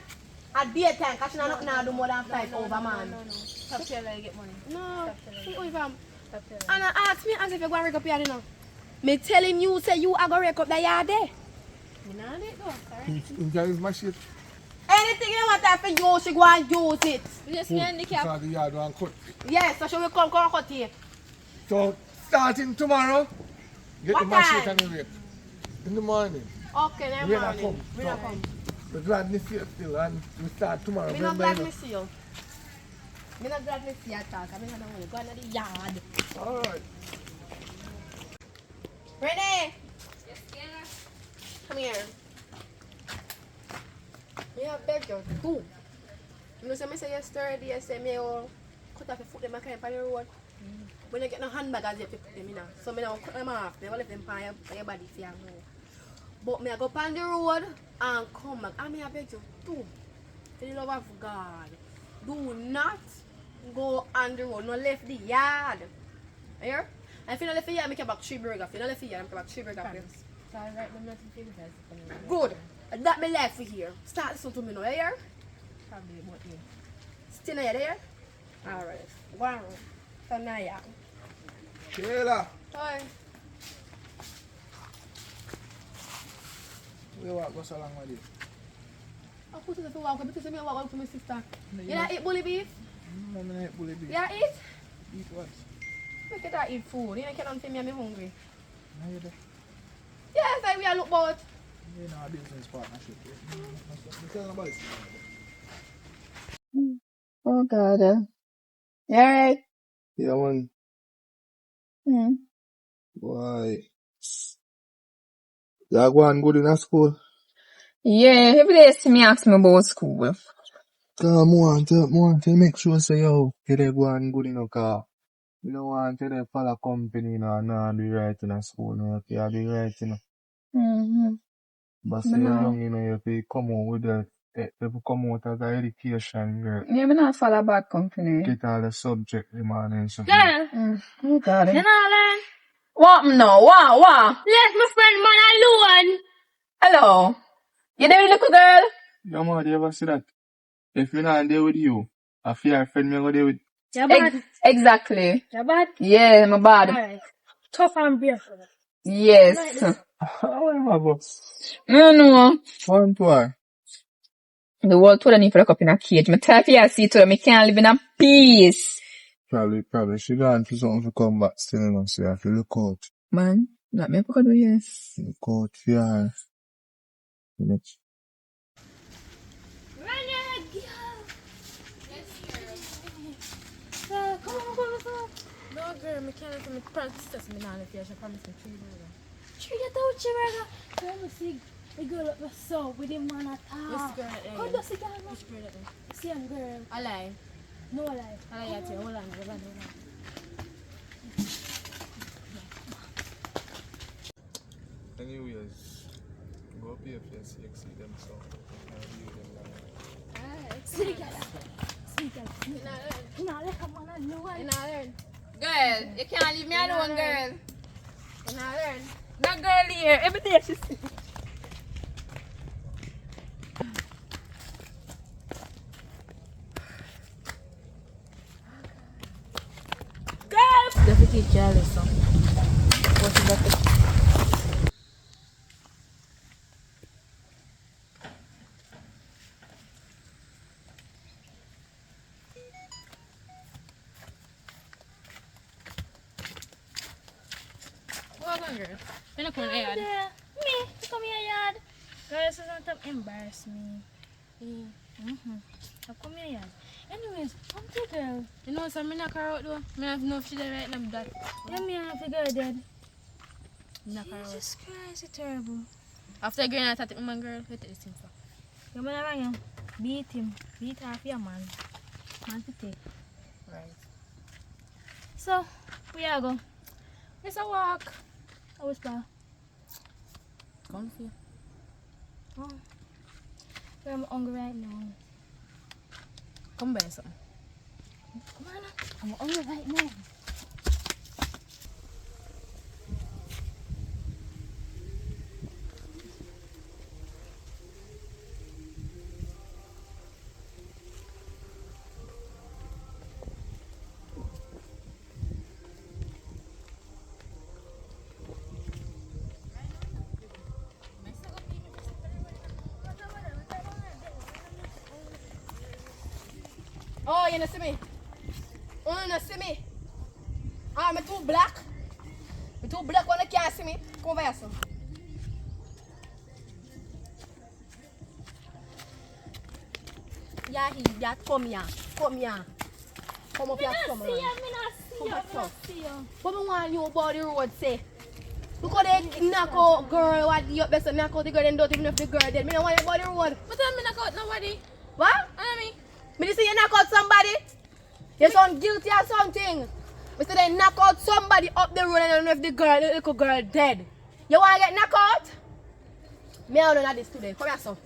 at daytime because she not do more than 5 over, man.
No. Stop telling her you get money.
No,
Stop
wait, fam.
telling her.
And ask me as if you're going to rig up yard, you know. Me telling you, say you are going to rig up the yard there.
You know it though, sorry.
You can use my shit.
Anything you want her for use, she go and use it.
You just me handicap.
Because the yard one cut.
Yes, so she will come cut here.
So, starting tomorrow, get
What
the machine
time?
and the rake. In the morning.
Okay, never
When I
mind.
come.
When I come.
We're glad to see you still and we start tomorrow.
Me not
Remember,
glad
you
me
know.
see you. I'm not glad to see you talk. I'm not going to go into the yard.
Alright.
Renee! Yes, Kiana? Come here. I beg you, do. You know, I say yesterday, I say, me cut off your foot, them I can't on the road. When you get no handbag, as you put them in. So I don't cut them off. They will let them on your body for you. But me I go on the road and come back. And I beg you, do. For the love of God, do not go on the road. No left the yard. Here? And if you don't left the yard, I come back 3 burgers. If you don't left the yard, I come back 3 burgers.
So I write them nothing for you guys.
Good. That me left for here. Start listening to me now, here?
Probably about you.
Still not there? Alright. Wow. So now, yeah.
Sheila.
Hi.
We walk go so long with you.
I put it to walk because I walk out to my sister. You not eat bully beef?
No, I don't eat bully beef.
You not eat?
Eat what?
Look at that eat food. You don't care for me, I'm hungry.
No, you do.
Yes, I will look both.
You know, a business partnership. You tell them about it.
Oh God. You alright?
Yeah, man.
Hmm.
Why? You go on good in a school?
Yeah, every day see me ask me about school.
Come on, to make sure say yo, you dey go on good in a car. You don't want to dey follow company, you know, and not do right in a school, no, you have to do right, you know.
Mm-hmm.
But say you're young, you know, you have to come out with the, you have to come out as an education, girl.
Yeah, me not follow bad company.
Get all the subject, man, and something.
Girl,
Oh God.
you know learn?
What no? What?
Let my friend man alone.
Hello? You there, little girl?
Yeah, man, you ever see that? If you're not there with you, I fear your friend me go there with.
You're bad.
Exactly.
You're bad.
Yeah, my bad.
Alright. Tough and brave.
Yes.
How am I go?
No, no.
One toy.
The world told her need to lock up in a cage. Me tell you, see to her, me can't live in a peace.
Probably. She gone for something to come back still, you know, so you have to look out.
Man, that me could do, yes.
Look out for her. Next.
Run your head, girl. Girl, come on. No, girl, me can't let me practice this. Me not let you. She promised me 3 burgers. 3 out 3 burgers. Girl, me see the girl up the so with the man at all.
Yes, girl, eh.
How does the girl man?
Which girl that is?
See him, girl.
I lie.
No lie.
I lie at you. Hold on.
Anyways, go up here if you see them, so
See the girl. You know, let her man alone.
You not learn.
Girl, you can't leave me alone, girl.
You not learn.
That girl here, every day she see.
The teacher teach you a lesson. What is that?
Welcome, girl. You're not coming here.
Me, you come here, yard. Girl, this doesn't embarrass me. I come here, yard. Anyways, come to girl.
You know, so I'm not car out though. I have no shit right now. That.
Yeah, me have to go dead.
Jesus
Christ, it's terrible.
After going out, I take my man, girl. What is this for?
You man around you. Beat him. Beat half your man. Man to take.
Right.
So, where you go?
It's a walk.
I whisper.
Comfy.
Oh. Girl, I'm hungry right now.
Come buy something.
Come on, I'm hungry right now.
Oh, you don't see me? Oh, you don't see me? Ah, I'm too black. I'm too black when you can't see me. Come over here, son. Yeah, he, yeah, come here. Come here. Come up here, come on. What I want you about the road say? Look how they knock out girl, what you best knock out the girl and don't even know if the girl dead. Me don't want you about the road.
But I'm knock out nobody.
What?
I mean,
Me say you knock out somebody? You sound guilty or something. Me say they knock out somebody up the road and I don't know if the little girl dead. You want to get knocked out? Me I don't know this today. Come here, son.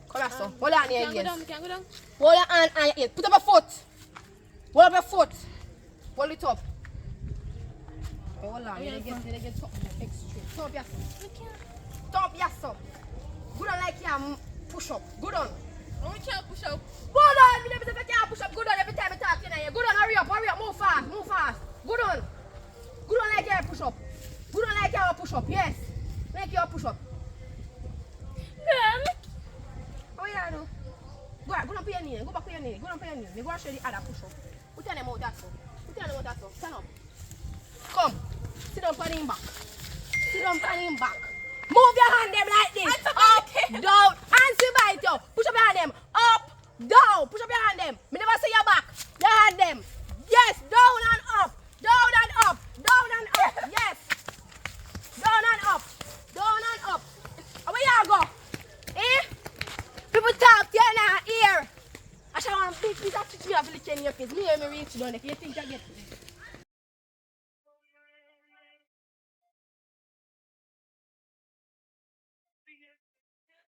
Come here, son. Hold on here, yes.
Can go down.
Hold your hand on your ear. Put up your foot. Hold up your foot. Hold it up. Hold on. You get something extreme. Turn up your son. Turn up your son. Good on like you push up. Good on.
Oh, we can't push up.
Good on. Me never say you can't push up. Good on every time I talk in here. Good on. Hurry up. Move fast. Move fast. Good on. Good on like you push up. Good on like you push up. Yes. Make you push up. How you do? Go on put your knee. Go back to your knee. Go on put your knee. You go and show the other push up. Put your name out that so. Put your name out that so. Stand up. Come. Sit down on him back. Sit down on him back. Move your hand them like this. Up, down. Hands you bite you. Push up your hand them. Up, down. Push up your hand them. Me never see your back. Your hand them. Yes. Down and up. Down and up. Down and up. Yes. Down and up. Down and up. Where you go? Eh? People talk to you now here. I shall want a big piece of chicken to lick in your face. Me hear me reach down if you think I get it.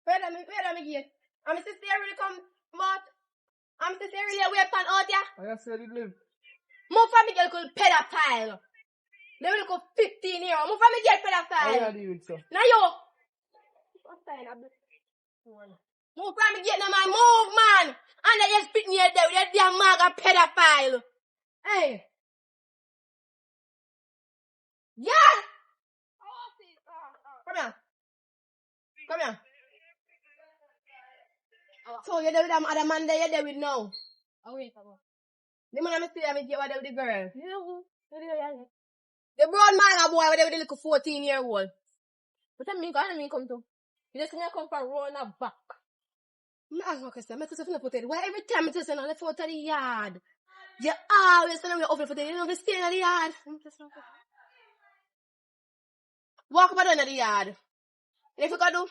Where am I get? I'm sister really come out. I'm sister really wait pan out here.
I said it live.
More family girl called pedophile. They will go 15 years. More family girl pedophile.
I deal with so.
Now you. Move from me get no man, move man! And they just spit in your there with that damn maga pedophile. Hey! Yeah! Come here. Come here. So you're there with them other man there, you're there with now.
Oh, wait,
The man I'm still there with the girl. The brown maga boy with the little 14-year-old.
But I mean come to. You just gonna come from round a back.
I was going to say, why every time I just say, I left out of the yard? You always tell me over for the, you know, stay in the yard. Walk up down in the yard. And if you can do,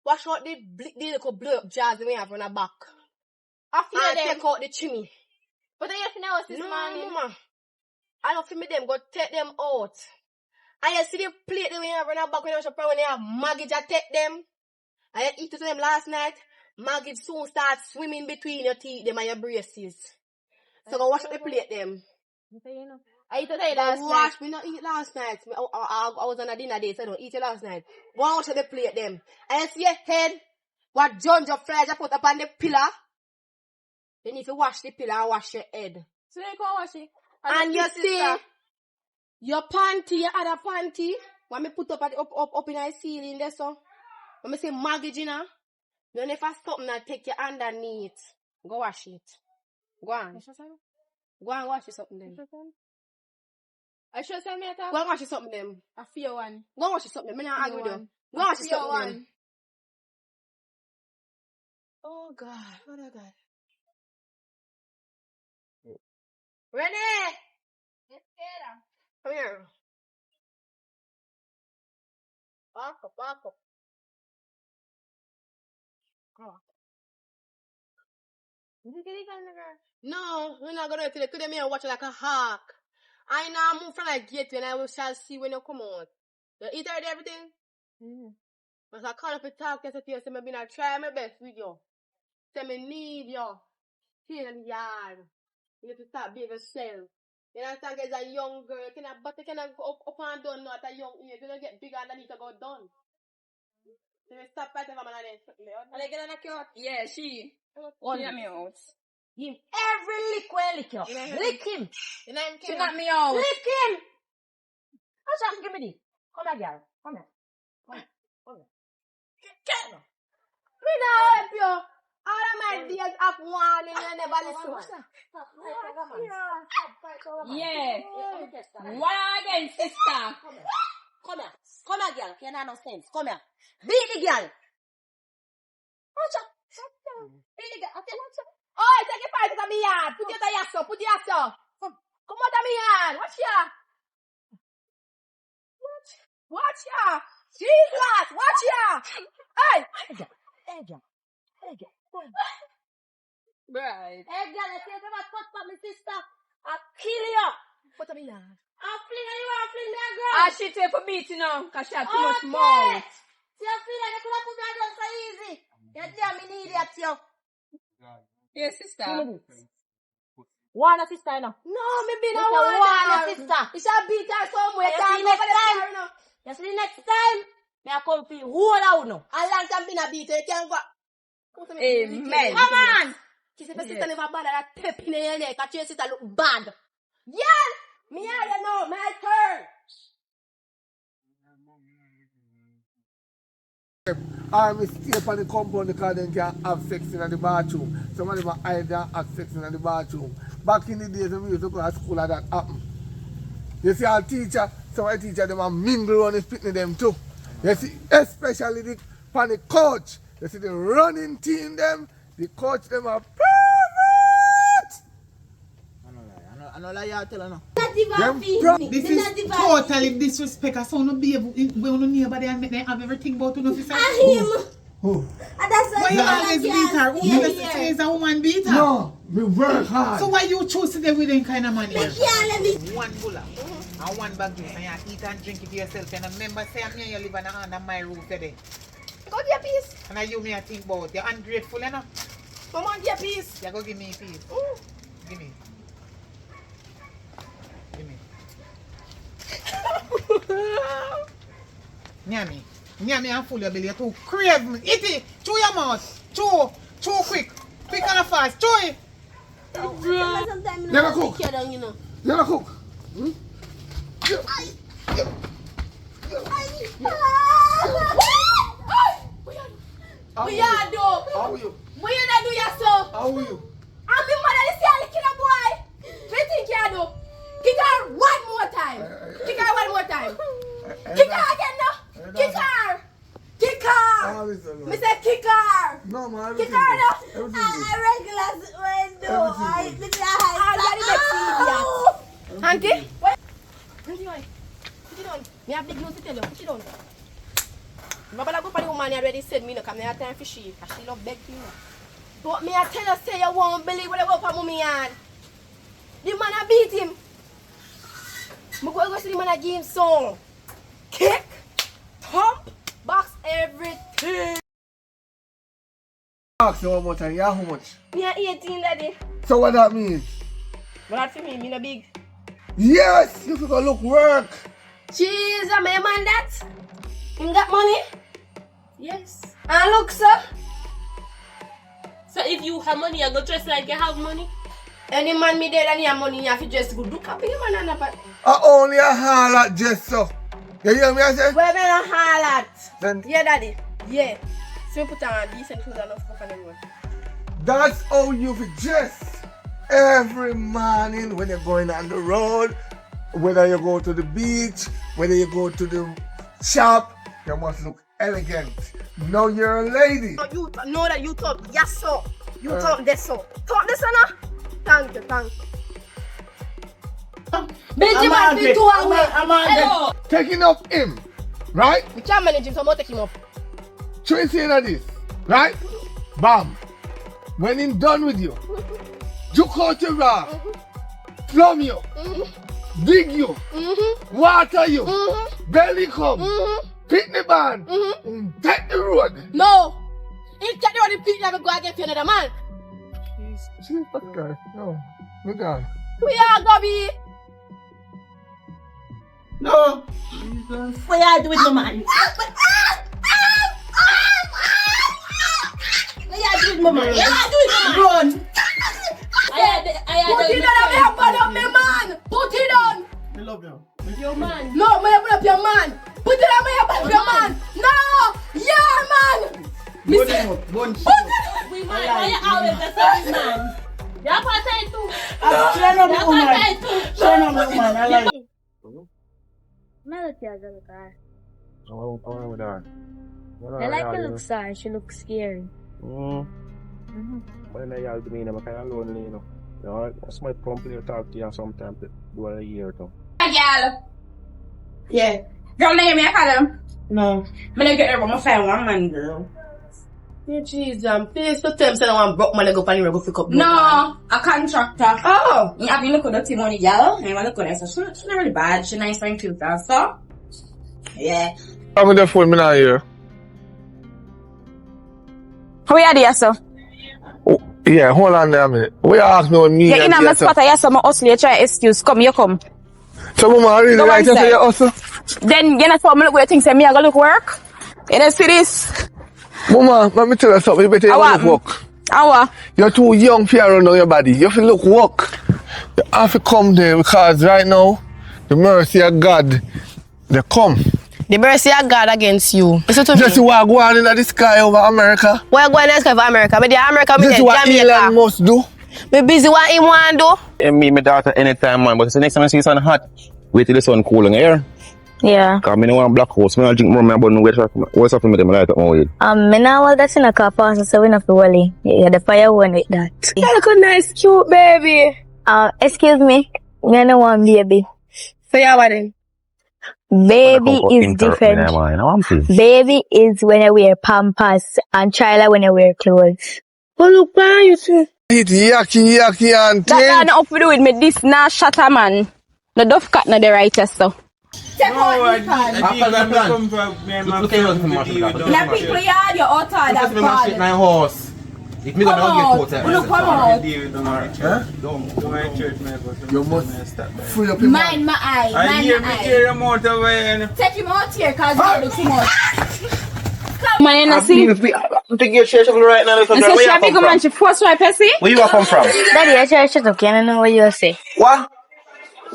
wash out the little blow up jars we have on the back.
After
and
them.
take out the chimney.
But I have now this morning.
Mama. I don't feel me them, go take them out. And you see the plate that we have on the back when you have maggots, I take them. I eat to them last night. Maggots soon start swimming between your teeth them and your braces. So go wash up the plate them.
I eat today last night.
Wash me not eat last night. I was on a dinner date, so I don't eat it last night. Wash up the plate them. And you see your head, what John your fries I put up on the pillar. Then if you wash the pillar and wash your head.
So you can wash it.
And you see your panty, your other panty, when me put up in the ceiling there so. When me say maggot, you know. Then if I stop now, take your underneath. Go wash it. Go on. Go and wash it something then.
I should tell me
Go and wash it something then.
a fear one.
Go and wash it something. Me not argue with you. Go and wash it something then. Oh God. What a God. Renee! Come here. Back up. Come on. No, we're not gonna today. Today me and watch like a hawk. I now move from like gate when I shall see when you come out. You eat already everything? But I call up and talk to you, say me been try my best with you. Say me need you. Here in the yard. You have to start being yourself. You understand, as a young girl, but you cannot go up and down not at a young age. You don't get bigger than you to go down. So you stop fighting for man and then.
Are they gonna knock you out? Yeah, she. Hear me out.
Give him every lick where lick you. Lick him.
She knock me out.
Lick him. How shall I give me this? Come here, girl. Come here. Get her. Me now help you. All of my days of warning and never listen.
Yeah. What again, sister?
Come here, girl. You know no sense. Come here. Beat the girl. Watch out. Beat the girl. Oh, take your part out of me yard. Put it out of your son. Put it out of Come out of me yard. Watch ya. Watch ya. Jesus. Watch ya. Hey.
Right.
Hey, girl, I say if you ever touch my sister, I'll kill you. Put it in your hand. I'll fling you, I'll fling that girl.
Ah, she take for beating now, cause she had too much mouth.
See, I feel like they could have put that down so easy. You damn idiot, you.
Yes, sister.
One sister, you know.
No, me be no
It's a
one.
one sister.
It's a beat her somewhere.
You see next time. You see next time. Me a come for you. Who out now?
A long time been a beat her. You can't go.
Amen.
Come on. She said, my sister never bad at that tap in your neck. Cause your sister look bad. Yeah. Me, I know. My turn.
I stay up on the compound because they can have sex in the bathroom. Some of them either have sex in the bathroom. Back in the days when we used to go to school and that happened. You see our teacher, some of the teachers them a mingle on the spitting them too. You see, especially on the coach. You see the running team them, the coach them are perfect.
I know lie, I tell her no.
This is totally disrespect. I saw no baby when no neighbor and make them have everything about no sister.
Who?
Why you always beat her? Who you say is a woman beater?
No, we work hard.
So why you choose to deal with them kind of man here?
One bulla and one bag juice and you eat and drink it yourself. And remember, say me and you live under my roof today.
Go get a piece.
And I you me I think about you're ungrateful enough.
Come on, get a piece.
You go give me a piece. Give me. Give me. Nyami. Nyami and full your belly. You're too crave me. Eat it. Chew your mouth. Chew. Chew quick. Quick and fast. Chew it.
Never cook. Never cook. Hmm?
What you do?
How are you?
What you do yourself?
How are you?
I'm the mother of this killer boy. What you think you do? Kick her one more time. Kick her one more time. Kick her again now. Kick her. Kick her. Me say kick her.
No, man.
Kick her now.
Regular window.
Auntie? What? Put it on. Put it on. Me have big news to tell you. Put it on. Remember go for the woman already said me no come have time for she. Cause she love beg you. But me I tell you say you won't believe what I go for mommy yard. The man I beat him. Me go see the man I give him some kick, thump, box everything.
Ask you one more time. Yeah, how much?
Me are 18 daddy.
So what that means?
But that for me no big.
Yes, you go look work.
Jeez, am I a man that? Him got money? Yes. And look, sir.
So if you have money, you go dress like you have money?
Any man me there and he have money, you have to dress good. Look up in man and up.
I only a harlot just so. You hear me I say?
Where me a harlot?
Then
Yeah, daddy. Yeah. So we put on decent clothes and stuff and everyone.
that's how you fi dress every morning when you're going on the road, whether you go to the beach, whether you go to the shop, you must look elegant. Now you're a lady.
You know that you talk, yes, sir. You talk this, sir. Talk this, sir. Thank you, thank you. Benji must be too away. Hello.
Taking up him, right?
We can't manage him, so I'm going to take him up.
Tracy in this, right? Bam. When he's done with you, juke out your raft, plumb you, dig you, water you, belly come, pick the band, take the road.
No. If you don't repeat that, go against another man.
See, that guy. No, look down.
We are Gobby.
No.
What you do with the man? What you do with my man? What you do with my man?
Run.
Put it on, I have put up my man. Put it on.
I love you.
Your man.
No, I put up your man. Put it on, I put up your man. No, your man.
Put it up. One shot.
We man. Why you always the same man? You have to say too.
Shut up, woman. Shut up, woman. I like it.
I like her look sad. She looks scary.
But then y'all me, I'm kind of lonely, you know. You know, that's my company to talk to you sometimes, do a year or two.
Hi, girl.
Yeah.
Girl, name me, I call him.
No.
I'm gonna get her on my phone, one man, girl.
Yeah, jeez, please don't tell me say I'm broke man, I go pan here, go pick up.
No, a contractor.
Oh.
You have you look at the money, girl. You want to look at her, so she's not really bad. She's nice for him too, so. Yeah.
I'm with the phone, me not here.
How are you there, sir?
Oh, yeah, hold on there a minute. We ask me what me
Yeah, in a my spot, I have some hustle, you try excuse. Come, you come.
So, mama, really
Go
like to
inside.
say you hustle?
Then, you know, so me look where you think, say, me, I go look work. You don't see this?
Mama, let me tell you something. You better go look work.
How?
You're too young for around your body. You have to look work. You have to come there because right now, the mercy of God, they come.
The mercy of God against you. Listen to
Just
me.
what go on in the sky over America.
What going on in the sky for America? But the America, me
This is
there,
what
Jamaica.
Elon must do.
Me busy what him want do.
And me, my daughter, anytime, man. But the next time I see sun hot, wait till the sun cool in the air.
Yeah.
Because I don't want black horse. I don't drink more, I don't know what's up with them. I light up my weed.
Me now all that's in a car pass, so we not to worry. Yeah, the fire one with that.
You look a nice, cute baby.
Excuse me. I don't want baby.
So yeah, what then?
Baby is different. Baby is when I wear pampers and child when I wear clothes.
Oh, look, man, you see.
It's yucky and
That not up to do with me. This now shatter man. The duff cat not the rightest so.
Take out this card. Let people yard your auto that card.
my horse. If me
Come out.
get
Look, come out.
you must free up your
Mind my eye. Mind my eye. Take him out here because you do too much.
Man, you know see?
I'm taking your chair right now.
I say she a big man, she force wipe her, see?
Where you come from?
Daddy, I try shut up, can I know what you say?
What?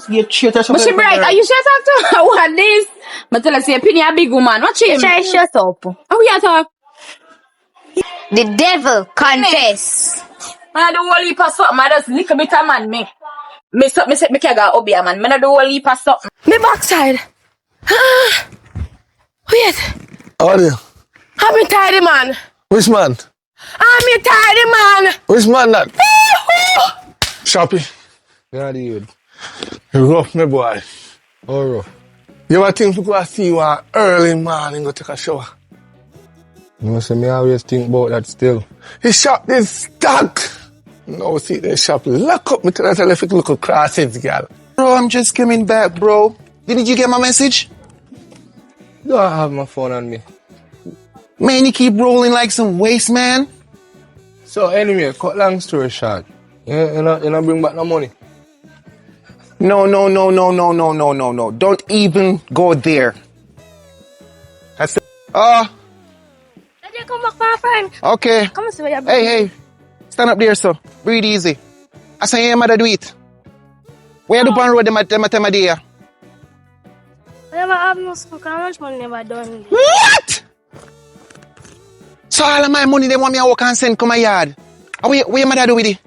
Your chair
But she bright, are you shut up too? What this? But tell us your opinion a big woman, watch him.
Try shut up.
Oh, yeah, talk.
The devil confess.
Man, I do whole heap of something. I just lick a bit of man, me. Me can go obey a man. Man, I do whole heap of something.
Me backside. Wait.
How are you?
I'm a tidy man.
Which man?
I'm a tidy man.
Which man that? Shoppy.
Yeah, dude.
You rough, my boy.
Oh, rough.
You ever think we go see you early morning go take a shower?
You say me always think about that still.
He shop this stock. No, see the shop lock up me to that electric look across it, girl.
Bro, I'm just coming back, bro. Didn't you get my message?
Do I have my phone on me?
Man, you keep rolling like some waste, man.
So anyway, cut long story short. You know bring back no money?
No. Don't even go there. That's the...
Daddy, come back, my friend.
Okay.
Come and see what you're
Hey. Stand up there, sir. Breathe easy. I say, hey, mother, do it. Where you do on road, them a day?
I never have no smoke. How much money never done?
What? So all of my money, they want me to work and send come my yard. Where your mother do with it?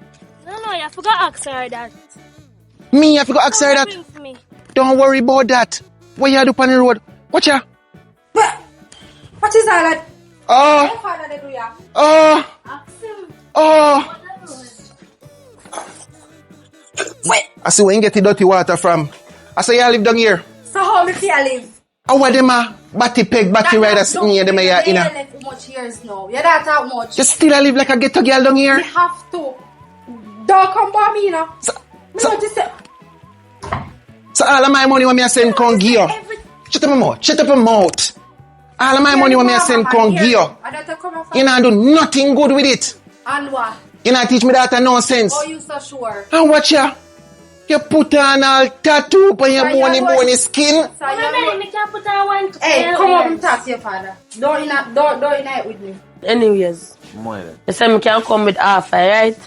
No, you forgot to ask her that.
Me, I forgot to ask her that.
Bring for me.
Don't worry about that. What you do on the road? Watch ya.
What is that?
Wait. I see where you get the dirty water from. I say you live down here.
So how me feel live?
How are them batty riders near them here in a...
much years now. You don't talk much.
You still live like a ghetto girl down here?
You have to. Don't come by me, you know.
So all of my money when me send con give you. Shut up your mouth. All of my money when me send con give you. You not do nothing good with it.
And what?
You not teach me that nonsense.
Oh, you so sure?
And watch ya. You put on all tattoo on your bony skin.
Hey, come up and talk to your father. Don't unite with me.
Anyways, you say me can come with half, right?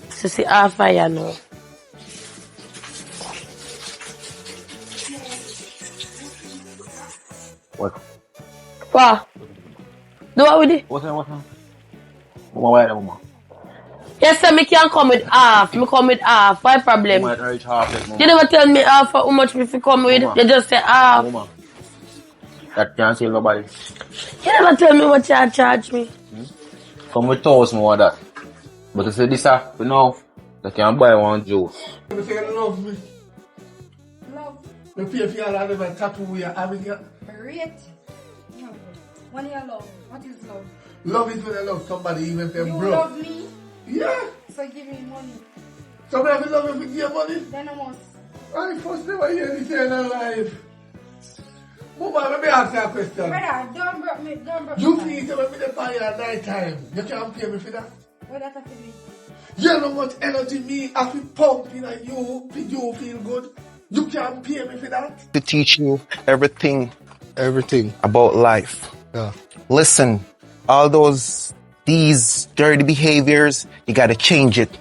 So see half, you know.
What?
What? Do what with it?
What's on? Mama.
Yes, sir, me can come with half. Me come with half. Why problem? You never tell me half how much me fi come with. You just say half.
Mama. That can't save nobody.
You never tell me what you charge me.
Come with 1,000 more of that.
But I say this for now, I can buy one juice.
You say you love me.
Love.
You pay for all of them tattoo we are having here.
Rate. No. When you love, what is love?
Love is when I love somebody even if they're
You
broke.
love me,
Yeah.
so give me money.
Somebody have to love you for give money.
Then I must.
I first never hear this in our life. Mama, let me ask you a question.
Brother, don't broke me. Don't broke
You
me.
feel when me dey buy you at night time, you can't pay me for that.
What that have to be?
You know how much energy me have to pump in you for you feel good. You can't pay me for that.
To teach you everything
Everything.
about life.
Yeah.
Listen, all these dirty behaviors, you gotta change it.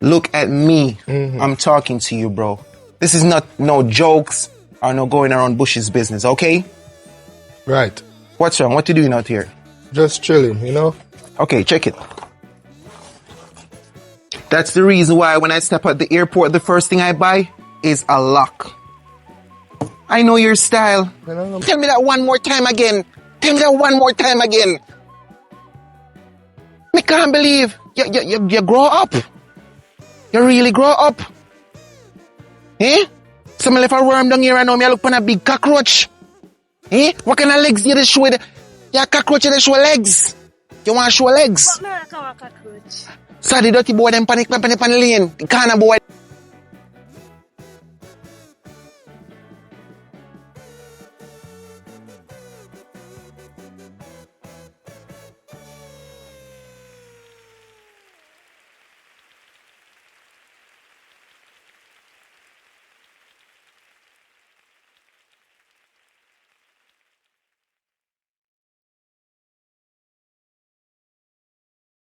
Look at me. I'm talking to you, bro. This is not no jokes or no going around bushes business, okay?
Right.
What's wrong? What you doing out here?
Just chilling, you know?
Okay, check it. That's the reason why when I step at the airport, the first thing I buy is a lock. I know your style. Tell me that one more time again. Tell me that one more time again. I can't believe you grow up. You really grow up. Eh? Some left a worm down here and now me look on a big cockroach. Eh? What kind of legs you show? Your cockroach you show legs. You want to show legs?
What me like a cockroach?
So the dirty boy them panic pan lane. The corner boy